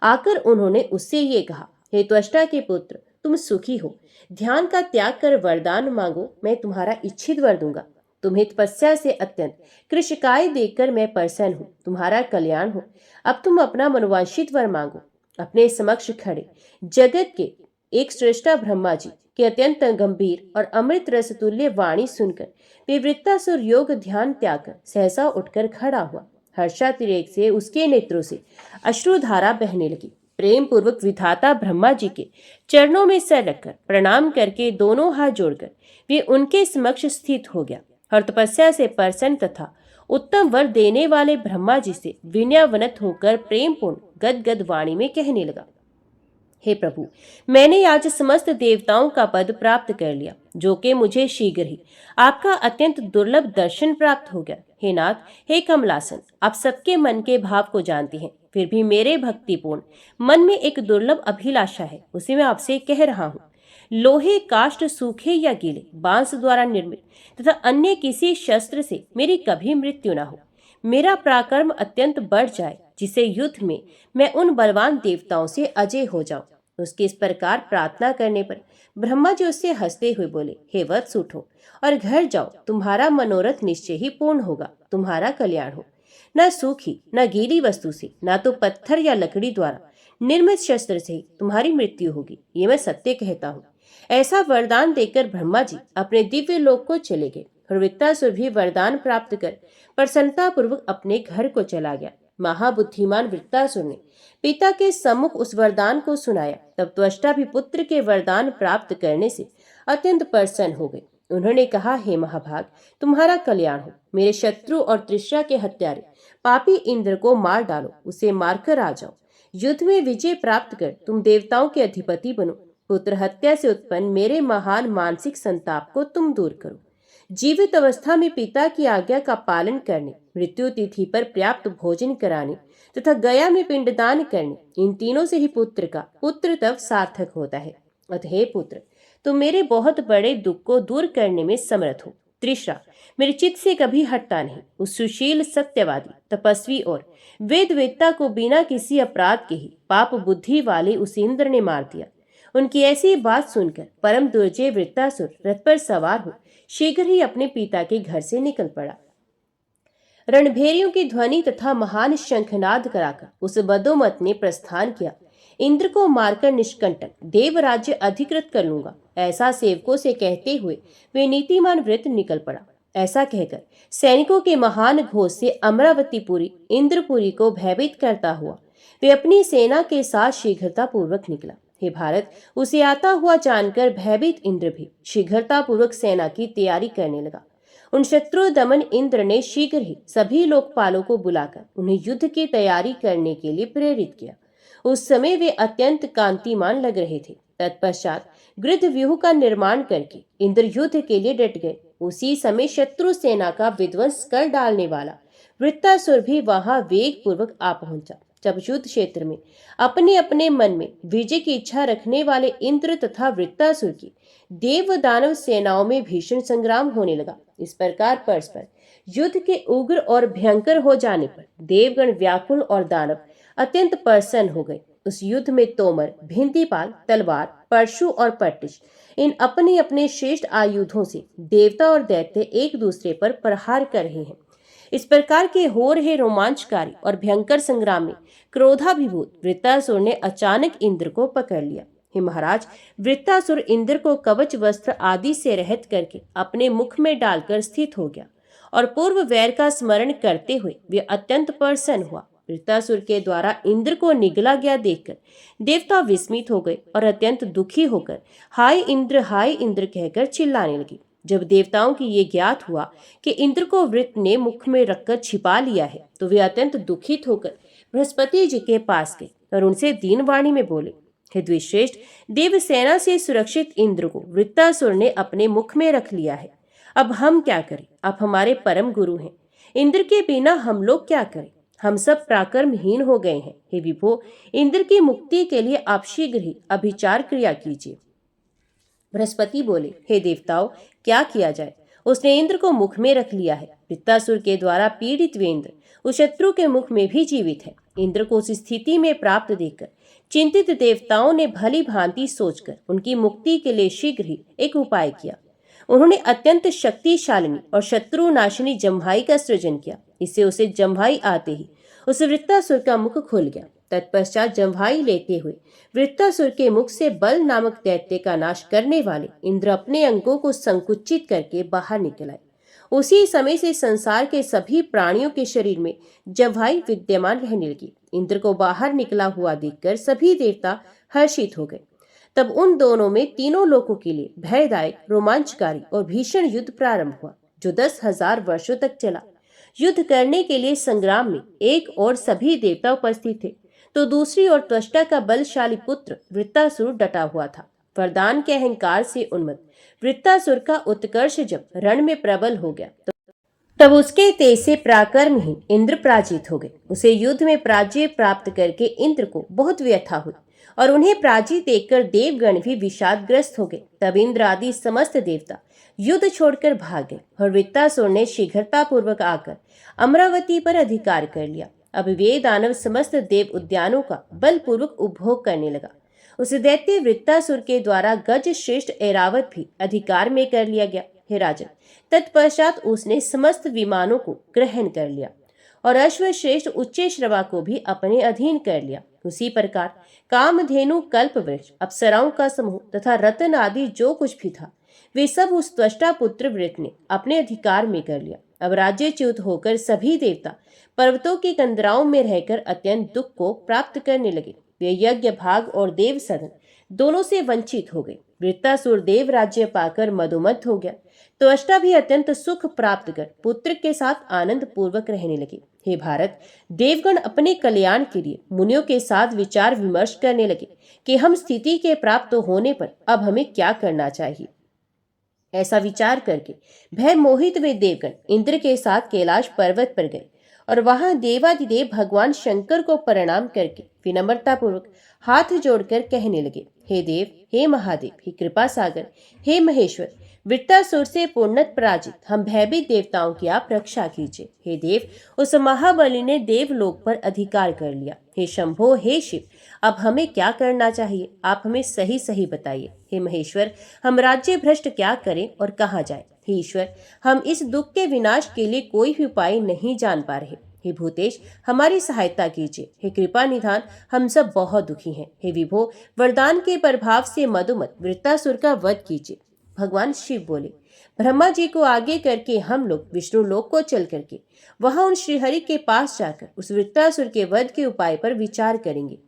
आकर उन्होंने उससे ये कहा, हे त्वष्टा के पुत्र, तुम सुखी हो, ध्यान का त्याग कर वरदान मांगो, मैं तुम्हारा इच्छित वर दूंगा। तुम्हें तपस्या से अत्यंत कृशकाय देकर मैं प्रसन्न हूँ, तुम्हारा कल्याण हो। अब तुम अपना मनोवांछित वर मांगो। अपने समक्ष खड़े जगत के एक श्रेष्ठा ब्रह्मा जी के अत्यंत गंभीर और अमृत रस तुल्य वाणी सुनकर वे वृत्तासुर योग ध्यान त्याग कर सहसा उठकर खड़ा हुआ। हर्षातिरेक से उसके नेत्रों से अश्रुधारा बहने लगी। प्रेम पूर्वक विधाता ब्रह्मा जी के चरणों में सर रखकर प्रणाम करके दोनों हाथ जोड़कर वे उनके समक्ष स्थित हो गया और तपस्या से प्रसन्न तथा उत्तम वर देने वाले ब्रह्मा जी से विनयावनत होकर प्रेमपूर्ण गदगद वाणी में कहने लगा, हे प्रभु, मैंने आज समस्त देवताओं का पद प्राप्त कर लिया, जो कि मुझे शीघ्र ही आपका अत्यंत दुर्लभ दर्शन प्राप्त हो गया। हे नाथ, हे कमलासन, आप सबके मन के भाव को जानते हैं, फिर भी मेरे भक्तिपूर्ण मन में एक दुर्लभ अभिलाषा है, उसे मैं आपसे कह रहा हूँ। लोहे, काष्ठ, सूखे या गीले, बांस द्वारा निर्मित तथा अन्य किसी शस्त्र से मेरी कभी मृत्यु न हो। मेरा पराक्रम अत्यंत बढ़ जाए, जिसे युद्ध में मैं उन बलवान देवताओं से अजय हो जाऊं। उसके इस प्रकार प्रार्थना करने पर ब्रह्मा जी उससे हंसते हुए बोले, हे वत्स, उठो और घर जाओ, तुम्हारा मनोरथ निश्चय ही पूर्ण होगा, तुम्हारा कल्याण हो। न सूखी न गीली वस्तु से, न तो पत्थर या लकड़ी द्वारा निर्मित शस्त्र से तुम्हारी मृत्यु होगी, ये मैं सत्य कहता हूँ। ऐसा वरदान देकर ब्रह्मा जी अपने दिव्य लोक को चले गए और वृत्तासुर भी वरदान प्राप्त कर प्रसन्नता पूर्वक अपने घर को चला गया। महाबुद्धिमान वृत्तासुर ने पिता के सम्मुख उस वरदान को सुनाया। तब त्वष्टा भी पुत्र के वरदान प्राप्त करने से अत्यंत प्रसन्न हो गए। उन्होंने कहा, हे महाभाग, तुम्हारा कल्याण हो। मेरे शत्रु और तृष्णा के हत्यारे पापी इंद्र को मार डालो, उसे मारकर आ जाओ। युद्ध में विजय प्राप्त कर तुम देवताओं के अधिपति बनो। पुत्र हत्या से उत्पन्न मेरे महान मानसिक संताप को तुम दूर करो। जीवित अवस्था में पिता की आज्ञा का पालन करने, मृत्यु तिथि पर पर्याप्त भोजन कराने तथा गया में पिंडदान करने, इन तीनों से ही पुत्र का पुत्र तब सार्थक होता है। अतः हे पुत्र, तुम मेरे बहुत बड़े दुख को दूर करने में समर्थ हो। तृष्णा मेरे चित्त से कभी हटता नहीं। उस सुशील, सत्यवादी, तपस्वी और वेदवेत्ता को बिना किसी अपराध के ही पाप बुद्धि वाले उस इंद्र ने मार दिया। उनकी ऐसी बात सुनकर परम दुर्जय वृत्तासुर रथ पर सवार हो शीघ्र ही अपने पिता के घर से निकल पड़ा। रणभेरियों की ध्वनि तथा महान शंखनाद कराकर उस बदोमत ने प्रस्थान किया। इंद्र को मारकर निष्कंटक देव राज्य अधिकृत कर लूंगा, ऐसा सेवकों से कहते हुए वे नीतिमान वृत्त निकल पड़ा। ऐसा कहकर सैनिकों के महान घोष से अमरावतीपुरी इंद्रपुरी को भयभीत करता हुआ वे अपनी सेना के साथ शीघ्रता पूर्वक निकला। हे भारत, उसे आता हुआ जानकर भयभीत इंद्र भी शीघ्रता पूर्वक सेना की तैयारी करने लगा। उन शत्रु दमन इंद्र ने शीघ्र ही सभी लोकपालों को बुलाकर उन्हें युद्ध की तैयारी करने के लिए प्रेरित किया। उस समय वे अत्यंत कांतिमान लग रहे थे। तत्पश्चात गृध व्यूह का निर्माण करके इंद्र युद्ध के लिए डट गए। उसी समय शत्रु सेना का विध्वंस कर डालने वाला वृत्तासुर भी वहां वेग पूर्वक आ पहुंचा। जब युद्ध क्षेत्र में अपने अपने मन में विजय की इच्छा रखने वाले इंद्र तथा वृत्तासुर की देव दानव सेनाओं में भीषण संग्राम होने लगा। इस प्रकार परस्पर युद्ध के उग्र और भयंकर हो जाने पर देवगण व्याकुल और दानव अत्यंत प्रसन्न हो गए। उस युद्ध में तोमर, भिंतीपाल, तलवार, परशु और पट्टिश इन अपने अपने श्रेष्ठ आयुधों से देवता और दैत्य एक दूसरे पर प्रहार कर रहे हैं। इस प्रकार के हो रहे रोमांचकारी और भयंकर संग्राम में क्रोधाभिभूत वृत्तासुर ने अचानक इंद्र को पकड़ लिया। हे महाराज, वृत्तासुर इंद्र को कवच वस्त्र आदि से रहित करके अपने मुख में डालकर स्थित हो गया और पूर्व वैर का स्मरण करते हुए वे अत्यंत प्रसन्न हुआ। वृत्तासुर के द्वारा इंद्र को निगला गया देखकर देवता विस्मित हो गए और अत्यंत दुखी होकर हाय इंद्र कहकर चिल्लाने लगे। जब देवताओं की ये ज्ञात हुआ कि इंद्र को वृत्त ने मुख में रखकर छिपा लिया है, तो वे अत्यंत दुखित होकर बृहस्पति जी के पास गए और उनसे दीनवाणी में बोले, हे द्विश्रेष्ठ, देवसेना से सुरक्षित इंद्र को वृत्तासुर ने अपने मुख में रख लिया है। अब हम क्या करें? आप हमारे परम गुरु हैं, इंद्र के बिना हम लोग क्या करें? हम सब पराक्रमहीन हो गए हैं। हे विभो, इंद्र की मुक्ति के लिए आप शीघ्र ही अभिचार क्रिया कीजिए। बृहस्पति बोले, हे देवताओं, क्या किया जाए? उसने इंद्र को मुख में रख लिया है। वृत्तासुर के द्वारा पीड़ित वे इंद्र उस शत्रु के मुख में भी जीवित है। इंद्र को उस स्थिति में प्राप्त देखकर चिंतित देवताओं ने भली भांति सोचकर उनकी मुक्ति के लिए शीघ्र ही एक उपाय किया। उन्होंने अत्यंत शक्तिशालिनी और शत्रु नाशिनी जम्भाई का सृजन किया। इससे उसे जम्भाई आते ही उस वृत्तासुर का मुख खुल गया। तत्पश्चात जम्भाई लेते हुए वृत्तासुर के मुख से बल नामक दैत्य का नाश करने वाले इंद्र अपने अंगों को संकुचित करके बाहर निकल आए। उसी समय से संसार के सभी प्राणियों के शरीर में जम्भाई विद्यमान रहने लगी। इंद्र को बाहर निकला हुआ देखकर सभी देवता हर्षित हो गए। तब उन दोनों में तीनों लोकों के लिए भयदायक, रोमांचकारी और भीषण युद्ध प्रारंभ हुआ, जो 10,000 वर्षों तक चला। युद्ध करने के लिए संग्राम में एक और सभी देवता उपस्थित थे, तो दूसरी ओर त्वष्टा का बलशाली पुत्र वृत्तासुर डटा हुआ था। वरदान के अहंकार से उन्मत्त वृत्तासुर का उत्कर्ष जब रण में प्रबल हो गया, तब उसके तेज से पराक्रमहीन इंद्र पराजित हो गए। उसे युद्ध में पराजय प्राप्त करके इंद्र को बहुत व्यथा हुई और उन्हें पराजित देखकर देवगण भी विषादग्रस्त हो गए। तब इंद्र आदि समस्त देवता युद्ध छोड़कर भाग गए और वृत्तासुर ने शीघ्रता पूर्वक आकर अमरावती पर अधिकार कर लिया। अब वे दानव समस्त देव उद्यानों का बलपूर्वक उपभोग करने लगा। उस दैत्य वृत्तासुर के द्वारा गज श्रेष्ठ ऐरावत भी अधिकार में कर लिया गया। हे राजन, तत्पश्चात उसने समस्त विमानों को ग्रहण कर लिया और अश्वश्रेष्ठ उच्चैश्रवा को भी अपने अधीन कर लिया। उसी प्रकार कामधेनु, कल्पवृक्ष, अप्सराओं का समूह तथा रतन आदि जो कुछ भी था, वे सब उस त्वष्टा पुत्र वृत्त ने अपने अधिकार में कर लिया। अब राज्यच्युत होकर सभी देवता पर्वतों की कंदराओं में रहकर अत्यंत दुख को प्राप्त करने लगे। वे यज्ञ भाग और देव सदन दोनों से वंचित हो गए। वृत्तासुर देव राज्य पाकर मदोमत्त हो गया। त्वष्टा भी अत्यंत सुख प्राप्त कर पुत्र के साथ आनंद पूर्वक रहने लगे। हे भारत, देवगण अपने कल्याण के लिए मुनियों के साथ विचार विमर्श करने लगे कि हम स्थिति के प्राप्त होने पर अब हमें क्या करना चाहिए। ऐसा विचार करके भय मोहित वे देवगण इंद्र के साथ कैलाश पर्वत पर गए और वहां देवादिदेव भगवान शंकर को प्रणाम करके विनम्रता पूर्वक हाथ जोड़कर कहने लगे, हे देव, हे महादेव, हे कृपा सागर, हे महेश्वर, वृत्तासुर से पूर्णत पराजित हम भयभीत देवताओं की आप रक्षा कीजिए। हे देव, उस महाबली ने देवलोक पर अधिकार कर लिया। हे शंभो, हे शिव, अब हमें क्या करना चाहिए? आप हमें सही सही बताइए। हे महेश्वर, हम राज्य भ्रष्ट क्या करें और कहाँ जाए? हे ईश्वर, हम इस दुख के विनाश के लिए कोई भी उपाय नहीं जान पा रहे। हे भूतेश, हमारी सहायता कीजिए। हे कृपा निधान, हम सब बहुत दुखी हैं। हे विभो, वरदान के प्रभाव से मधुमत वृत्तासुर का वध कीजिए। भगवान शिव बोले, ब्रह्मा जी को आगे करके हम लोग विष्णु लोक को चल करके वहां उन श्रीहरि के पास जाकर उस वृत्तासुर के वध के उपाय पर विचार करेंगे।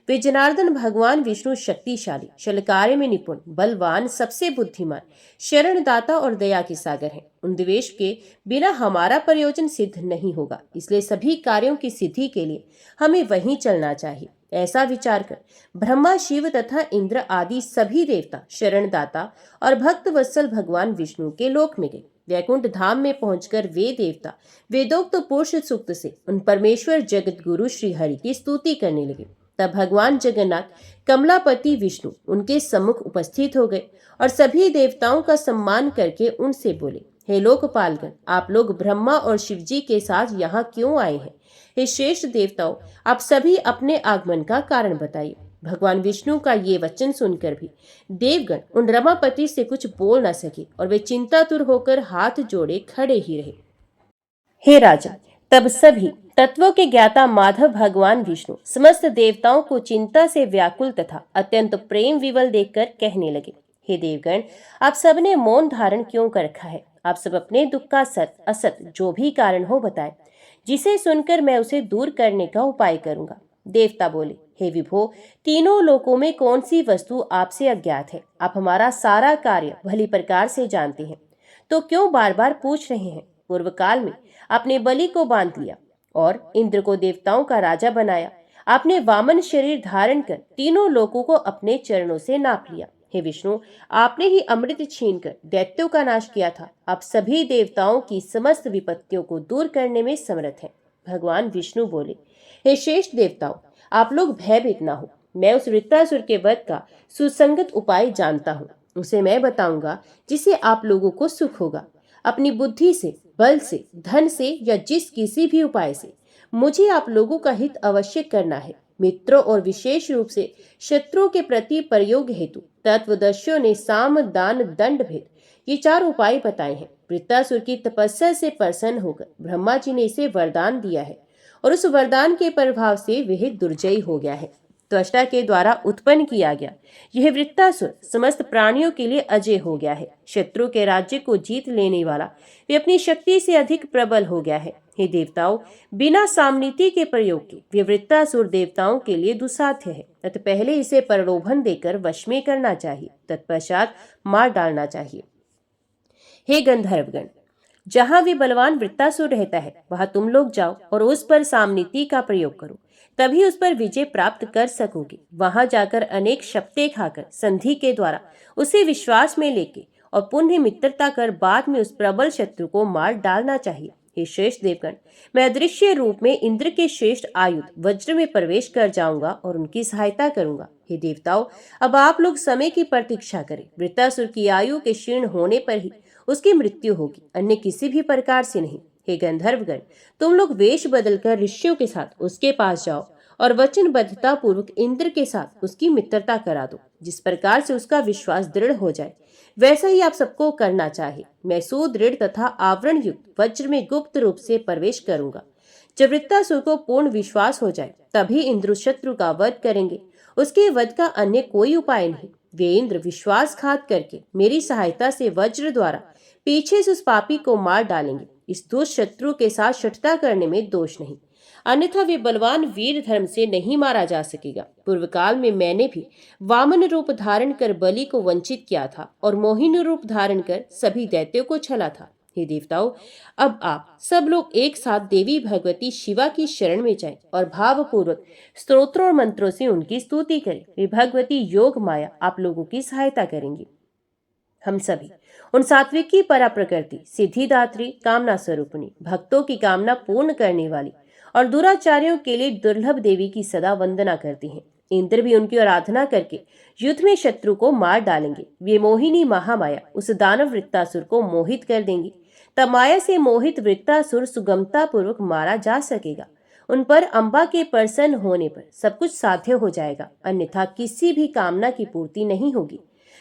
वे जनार्दन भगवान विष्णु शक्तिशाली, शल कार्य में निपुण, बलवान, सबसे बुद्धिमान, शरणदाता और दया के सागर हैं। उन द्वेष के बिना हमारा प्रयोजन सिद्ध नहीं होगा, इसलिए सभी कार्यों की सिद्धि के लिए हमें वहीं चलना चाहिए। ऐसा विचार कर ब्रह्मा, शिव तथा इंद्र आदि सभी देवता शरणदाता और भक्त वत्सल भगवान विष्णु के लोक में गए। वैकुंठ धाम में पहुंचकर वे देवता वेदोक्त पुरुष सूक्त से उन परमेश्वर जगत गुरु श्री हरि की स्तुति करने लगे। तब भगवान जगन्नाथ कमलापति विष्णु उनके सम्मुख उपस्थित हो गए और सभी देवताओं का सम्मान करके उनसे बोले, हे लोकपालगण, आप लोग ब्रह्मा और शिव जी के साथ यहाँ क्यों आए हैं? हे श्रेष्ठ देवताओं, आप सभी अपने आगमन का कारण बताइए। भगवान विष्णु का ये वचन सुनकर भी देवगण उन रमापति से कुछ बोल न सके और वे चिंतातुर होकर हाथ जोड़े खड़े ही रहे। हे राजन, तब सभी तत्वों के ज्ञाता माधव भगवान विष्णु समस्त देवताओं को चिंता से व्याकुल तथा अत्यंत प्रेम विवल देखकर कहने लगे, हे देवगण, आप सबने मौन धारण क्यों कर रखा है? आप सब अपने दुख का सत असत जो भी कारण हो बताएं, जिसे सुनकर मैं उसे दूर करने का उपाय करूंगा। देवता बोले, हे विभो, तीनों लोकों में कौन सी वस्तु आपसे अज्ञात है? आप हमारा सारा कार्य भली प्रकार से जानते हैं, तो क्यों बार बार पूछ रहे हैं? पूर्व काल में आपने बलि को बांध लिया और इंद्र को देवताओं का राजा बनाया। आपने वामन शरीर धारण कर तीनों लोकों को अपने चरणों से नाप लिया। हे विष्णु, आपने ही अमृत छीनकर दैत्यों का नाश किया था। आप सभी देवताओं की समस्त विपत्तियों को दूर करने में समर्थ हैं। भगवान विष्णु बोले, हे श्रेष्ठ देवताओं, आप लोग भयभीत न हो। मैं उस वृत्तासुर के वध का सुसंगत उपाय जानता हूँ। उसे मैं बताऊंगा जिससे आप लोगों को सुख होगा। अपनी बुद्धि से, बल से, धन से या जिस किसी भी उपाय से मुझे आप लोगों का हित अवश्य करना है। मित्रों और विशेष रूप से शत्रुओं के प्रति प्रयोग हेतु तत्वदर्शियों ने साम, दान, दंड भेद ये 4 उपाय बताए हैं। वृत्तासुर की तपस्या से प्रसन्न होकर ब्रह्मा जी ने इसे वरदान दिया है और उस वरदान के प्रभाव से वह दुर्जयी हो गया है। त्वष्टा के द्वारा उत्पन्न किया गया यह वृत्तासुर समस्त प्राणियों के लिए अजय हो गया है। शत्रु के राज्य को जीत लेने वाला वे अपनी शक्ति से अधिक प्रबल हो गया है। हे देवताओं, बिना सामनीति के प्रयोग के वे वृत्तासुर देवताओं के लिए दुस्साध्य है। अतः पहले इसे प्रलोभन देकर वश में करना चाहिए, तत्पश्चात मार डालना चाहिए। हे गंधर्वगण, जहां भी बलवान वृत्तासुर रहता है वहां तुम लोग जाओ और उस पर सामनीति का प्रयोग करो, तभी उस पर विजय प्राप्त कर सकोगे। वहां जाकर अनेक शपथें खाकर संधि के द्वारा उसे विश्वास में लेके और पुनः मित्रता कर बाद में उस प्रबल शत्रु को मार डालना चाहिए। हे श्रेष्ठ देवगण, मैं अदृश्य रूप में इंद्र के श्रेष्ठ आयुध वज्र में प्रवेश कर जाऊंगा और उनकी सहायता करूंगा। हे देवताओं, अब आप लोग समय की प्रतीक्षा करें। वृत्तासुर की आयु के क्षीण होने पर ही उसकी मृत्यु होगी, अन्य किसी भी प्रकार से नहीं। हे गंधर्वगण, तुम लोग वेश बदलकर ऋषियों के साथ उसके पास जाओ और वचनबद्धता पूर्वक इंद्र के साथ उसकी मित्रता करा दो। जिस प्रकार से उसका विश्वास दृढ़ हो जाए वैसा ही आप सबको करना चाहिए। मैं सुदृढ़ तथा आवरण युक्त वज्र में गुप्त रूप से प्रवेश करूंगा। जब वृत्तासुर को पूर्ण विश्वास हो जाए तभी इंद्र शत्रु का वध करेंगे। उसके वध का अन्य कोई उपाय नहीं। वे इंद्र विश्वासघात करके मेरी सहायता से वज्र द्वारा पीछे से उस पापी को मार डालेंगे। इस दुष्ट शत्रु के साथ शठता करने में दोष नहीं, अन्यथा वे बलवान वीर धर्म से नहीं मारा जा सकेगा। पूर्व काल में मैंने भी वामन रूप धारण कर बलि को वंचित किया था और मोहिनी रूप धारण कर सभी दैत्यों को छला था। हे देवताओं, अब आप सब लोग एक साथ देवी भगवती शिवा की शरण में जाएं और भावपूर्वक स्तोत्रों और मंत्रों से उनकी स्तुति करें। वे भगवती योग माया आप लोगों की सहायता करेंगी। हम सभी उन सात्विकी परा प्रकृति, सिद्धिदात्री, कामना स्वरूपिणी, भक्तों की कामना पूर्ण करने वाली और दुराचार्यों के लिए दुर्लभ देवी की सदा वंदना करती हैं। इंद्र भी उनकी आराधना करके युद्ध में शत्रु को मार डालेंगे। वे मोहिनी महामाया उस दानव वृत्तासुर को मोहित कर देंगी। तब माया से मोहित वृत्तासुर सुगमता पूर्वक मारा जा सकेगा। उन पर अंबा के प्रसन्न होने पर सब कुछ साध्य हो जाएगा, अन्यथा किसी भी कामना की पूर्ति नहीं होगी।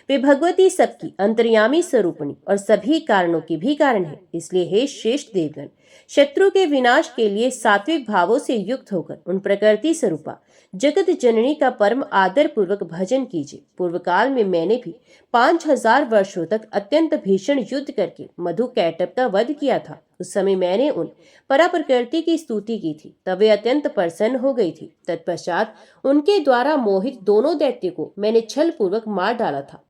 वे भगवती सबकी अंतर्यामी स्वरूपिणी और सभी कारणों की भी कारण है। इसलिए हे श्रेष्ठ देवगण, शत्रु के विनाश के लिए सात्विक भावों से युक्त होकर उन प्रकृति स्वरूपा जगत जननी का परम आदर पूर्वक भजन कीजिए। पूर्व काल में मैंने भी 5000 वर्षों तक अत्यंत भीषण युद्ध करके मधु कैटभ का वध किया था। उस समय मैंने उन परा प्रकृति की स्तुति की थी, तब वे अत्यंत प्रसन्न हो गई थी। तत्पश्चात उनके द्वारा मोहित दोनों दैत्य को मैंने छल पूर्वक मार डाला था।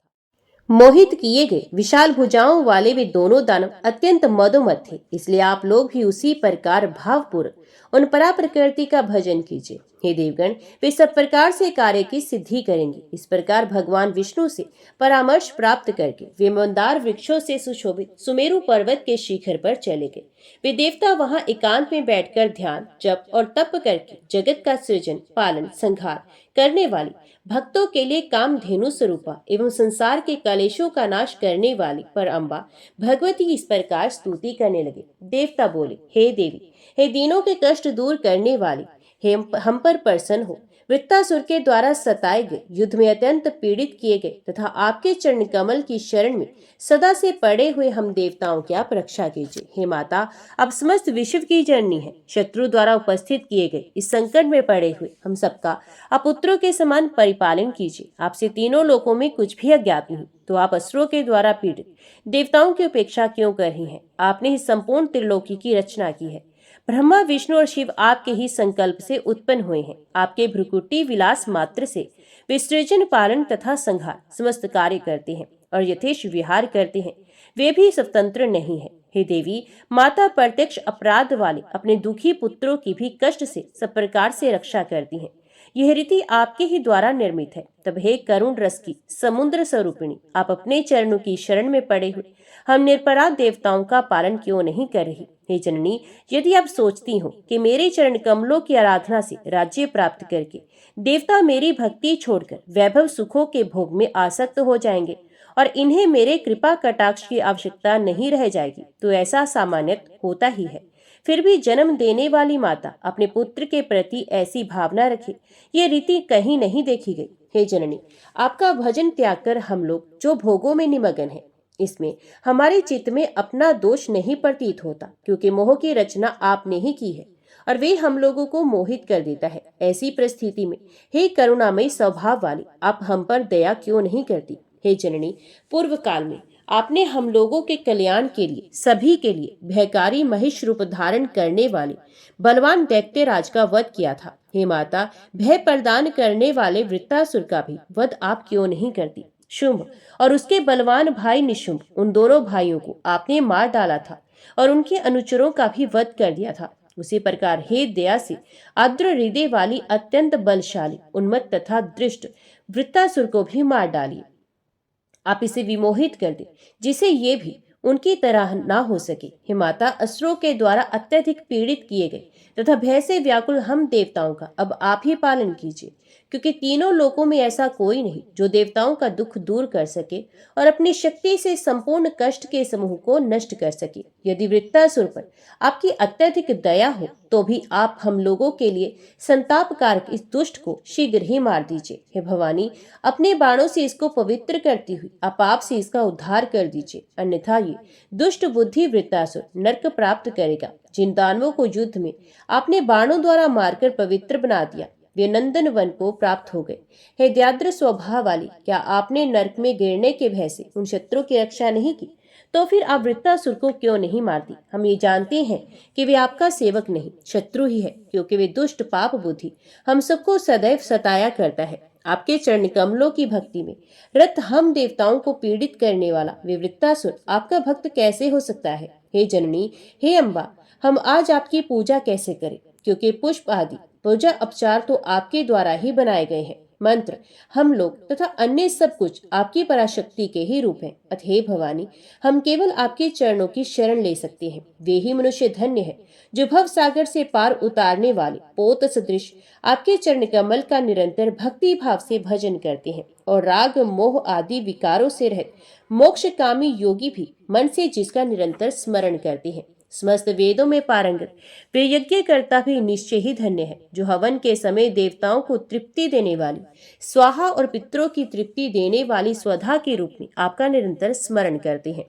मोहित किए गए विशाल भुजाओं वाले वे दोनों दानव अत्यंत मदोमद थे। इसलिए आप लोग भी उसी प्रकार भावपूर्वक उन परा प्रकृति का भजन कीजिए। हे देवगण, वे सब प्रकार से कार्य की सिद्धि करेंगे। इस प्रकार भगवान विष्णु से परामर्श प्राप्त करके वे मंदार वृक्षों से सुशोभित सुमेरु पर्वत के शिखर पर चले गए। वे देवता वहां एकांत में बैठकर ध्यान, जप और तप करके जगत का सृजन, पालन, संहार करने वाली, भक्तों के लिए कामधेनु स्वरूपा एवं संसार के कलेशों का नाश करने वाली पर अम्बा भगवती इस प्रकार स्तुति करने लगे। देवता बोले, हे देवी, हे दीनों के कष्ट दूर करने वाली, हे हम पर प्रसन्न हो। वृत्तासुर के द्वारा सताए गए, युद्ध में अत्यंत पीड़ित किए गए तथा आपके चरण कमल की शरण में सदा से पड़े हुए हम देवताओं की आप रक्षा कीजिए। हे माता, अब समस्त विश्व की जननी है। शत्रु द्वारा उपस्थित किए गए इस संकट में पड़े हुए हम सबका आप पुत्रों के समान परिपालन कीजिए। आपसे तीनों लोकों में कुछ भी अज्ञात नहीं, तो आप असुरों के द्वारा पीड़ित देवताओं की उपेक्षा क्यों कर रही हैं? आपने इस संपूर्ण त्रिलोकी की रचना की है। ब्रह्मा, विष्णु और शिव आपके ही संकल्प से उत्पन्न हुए हैं। आपके भ्रुकुटी विलास मात्र से वे सृजन, पालन तथा संहार समस्त कार्य करते हैं और यथेष्ट विहार करते हैं। वे भी स्वतंत्र नहीं है। हे देवी माता, प्रत्यक्ष अपराध वाले अपने दुखी पुत्रों की भी कष्ट से सब प्रकार से रक्षा करती हैं। यह रीति आपके ही द्वारा निर्मित है। तब हे करुण रस की समुद्र स्वरूपिणी, आप अपने चरणों की शरण में पड़े हुए हम निरपराध देवताओं का पालन क्यों नहीं कर रही? हे जननी, यदि आप सोचती हो कि मेरे चरण कमलों की आराधना से राज्य प्राप्त करके देवता मेरी भक्ति छोड़कर वैभव सुखों के भोग में आसक्त हो जाएंगे और इन्हें मेरे कृपा कटाक्ष की आवश्यकता नहीं रह जाएगी, तो ऐसा सामान्यतः होता ही है। फिर भी जन्म देने वाली माता अपने पुत्र के प्रति ऐसी भावना रखे, ये रीति कहीं नहीं देखी गई। हे जननी, आपका भजन त्याग कर हम लोग जो भोगों में निमग्न हैं, इसमें हमारे चित्त में अपना दोष नहीं प्रतीत होता, क्योंकि मोह की रचना आपने ही की है और वे हम लोगों को मोहित कर देता है। ऐसी परिस्थिति में हे करुणामयी स्वभाव वाली, आप हम पर दया क्यों नहीं करती? हे जननी, पूर्व काल में आपने हम लोगों के कल्याण के लिए, सभी के लिए भयकारी महिष रूप धारण करने वाले बलवान दैत्यराज का वध किया था। हे माता, भय प्रदान करने वाले वृत्तासुर का भी वध आप क्यों नहीं करती? शुंभ और उसके बलवान भाई निशुंभ, उन दोनों भाइयों को आपने मार डाला था और उनके अनुचरों का भी वध कर दिया था। उसी प्रकार हे दया से आर्द्र हृदय वाली अत्यंत बलशाली, उन्मत्त तथा दृष्ट वृत्तासुर को भी मार डालिए। आप इसे विमोहित कर दे, जिसे ये भी उनकी तरह ना हो सके। हे माता, असुरों के द्वारा अत्यधिक पीड़ित किए गए तथा भय से व्याकुल हम देवताओं का अब आप ही पालन कीजिए, क्योंकि तीनों लोकों में ऐसा कोई नहीं जो देवताओं का दुख दूर कर सके और अपनी शक्ति से संपूर्ण कष्ट के समूह को नष्ट कर सके। यदि वृत्तासुर पर आपकी अत्यधिक दया हो, तो भी आप हम लोगों के लिए संतापकारक इस दुष्ट को शीघ्र ही मार दीजिए। हे भवानी, अपने बाणों से इसको पवित्र करती हुई आप पाप से इसका उद्धार कर दीजिए, अन्यथा ये दुष्ट बुद्धि वृत्तासुर नरक प्राप्त करेगा। जिन दानवों को युद्ध में आपने बाणों द्वारा मारकर पवित्र बना दिया, वे नंदन वन को प्राप्त हो गए। हे दयाद्र स्वभाव वाली, क्या आपने नरक में गिरने के भय से उन शत्रुओं की रक्षा नहीं की? तो फिर आप वृत्तासुर को क्यों नहीं मारती? हम ये जानते हैं कि वे आपका सेवक नहीं, शत्रु ही है, क्योंकि वे दुष्ट पाप बुद्धि हम सबको सदैव सताया करता है। आपके चरण कमलों की भक्ति में रत हम देवताओं को पीड़ित करने वाला वे वृत्तासुर आपका भक्त कैसे हो सकता है? हे जननी, हे अम्बा, हम आज आपकी पूजा कैसे करें? क्योंकि पुष्प आदि पूजा उपचार तो आपके द्वारा ही बनाए गए हैं। मंत्र, हम लोग तथा अन्य सब कुछ आपकी पराशक्ति के ही रूप हैं। अतः हे भवानी, हम केवल आपके चरणों की शरण ले सकते हैं। वे ही मनुष्य धन्य है जो भव सागर से पार उतारने वाले पोत सदृश आपके चरण कमल का निरंतर भक्ति भाव से भजन करते हैं और राग मोह आदि विकारों से रहित मोक्ष कामी योगी भी मन से जिसका निरंतर स्मरण करते हैं। समस्त वेदों में पारंगत वे यज्ञकर्ता भी निश्चय ही धन्य है, जो हवन के समय देवताओं को तृप्ति देने वाली स्वाहा और पितरों की तृप्ति देने वाली स्वधा के रूप में आपका निरंतर स्मरण करते हैं।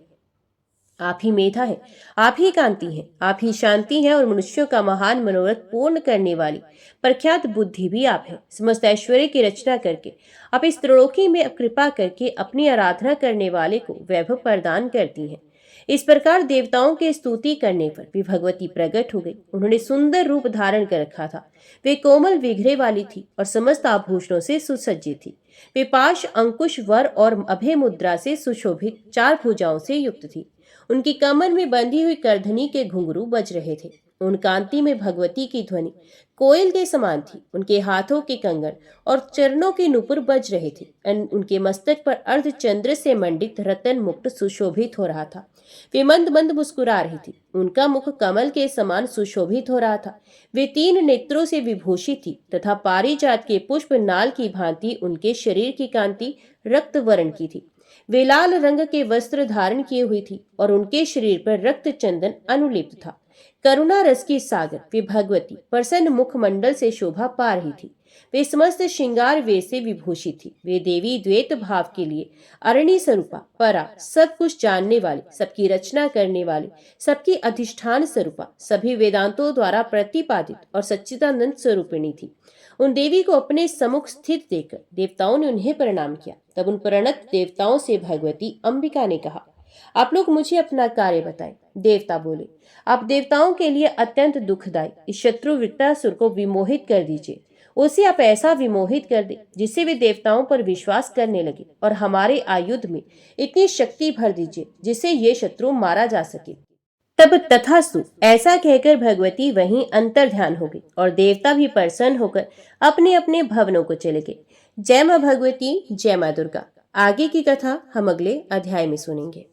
आप ही मेधा है, आप ही कांति हैं, आप ही शांति हैं और मनुष्यों का महान मनोरथ पूर्ण करने वाली प्रख्यात बुद्धि भी आप है। समस्त ऐश्वर्य की रचना करके आप इस त्रिलोकी में कृपा करके अपनी आराधना करने वाले को वैभव प्रदान करती हैं। इस प्रकार देवताओं के स्तुति करने पर भी भगवती प्रकट हो गई। उन्होंने सुंदर रूप धारण कर रखा था। वे कोमल विग्रह वाली थी और समस्त आभूषणों से सुसज्जित थी। वे पाश, अंकुश, वर और अभय मुद्रा से सुशोभित 4 भुजाओं से युक्त थी। उनकी कमर में बंधी हुई करधनी के घुंघरू बज रहे थे। उन कांति में भगवती की ध्वनि कोयल के समान थी। उनके हाथों के कंगन और चरणों के नुपुर बज रहे थे। उनके मस्तक पर अर्ध चंद्र से मंडित रतन मुकुट सुशोभित हो रहा था। वे मंद मंद मुस्कुरा रही थी। उनका मुख कमल के समान सुशोभित हो रहा था। वे 3 नेत्रों से विभूषित थी तथा पारिजात के पुष्प नाल की भांति उनके शरीर की कांति रक्त वर्ण की थी। वे लाल रंग के वस्त्र धारण किए हुई थी और उनके शरीर पर रक्त चंदन अनुलिप्त था। करुणा रस की सागर वे भगवती प्रसन्न मुखमंडल से शोभा पा रही थी। वे समस्त श्रृंगार वे से विभूषित थी। वे देवी द्वैत भाव के लिए अरणी स्वरूपा, परा, सब कुछ जानने वाली, सबकी रचना करने वाली, सबकी अधिष्ठान स्वरूपा, सभी वेदांतों द्वारा प्रतिपादित और सच्चिदानंद स्वरूपिणी थी। उन देवी को अपने सम्मुख स्थित देखकर देवताओं ने उन्हें प्रणाम किया। तब उन प्रणत देवताओं से भगवती अंबिका ने कहा, आप लोग मुझे अपना कार्य बताएं। देवता बोले, आप देवताओं के लिए अत्यंत दुखदायी इस शत्रु वृत्तासुर को विमोहित कर दीजिए। उसे आप ऐसा विमोहित कर दे जिससे वे देवताओं पर विश्वास करने लगे और हमारे आयुध में इतनी शक्ति भर दीजिए जिससे ये शत्रु मारा जा सके। तब तथास्तु ऐसा कहकर भगवती वहीं अंतर ध्यान हो गई और देवता भी प्रसन्न होकर अपने अपने भवनों को चले गए। जय मां भगवती, जय मां दुर्गा। आगे की कथा हम अगले अध्याय में सुनेंगे।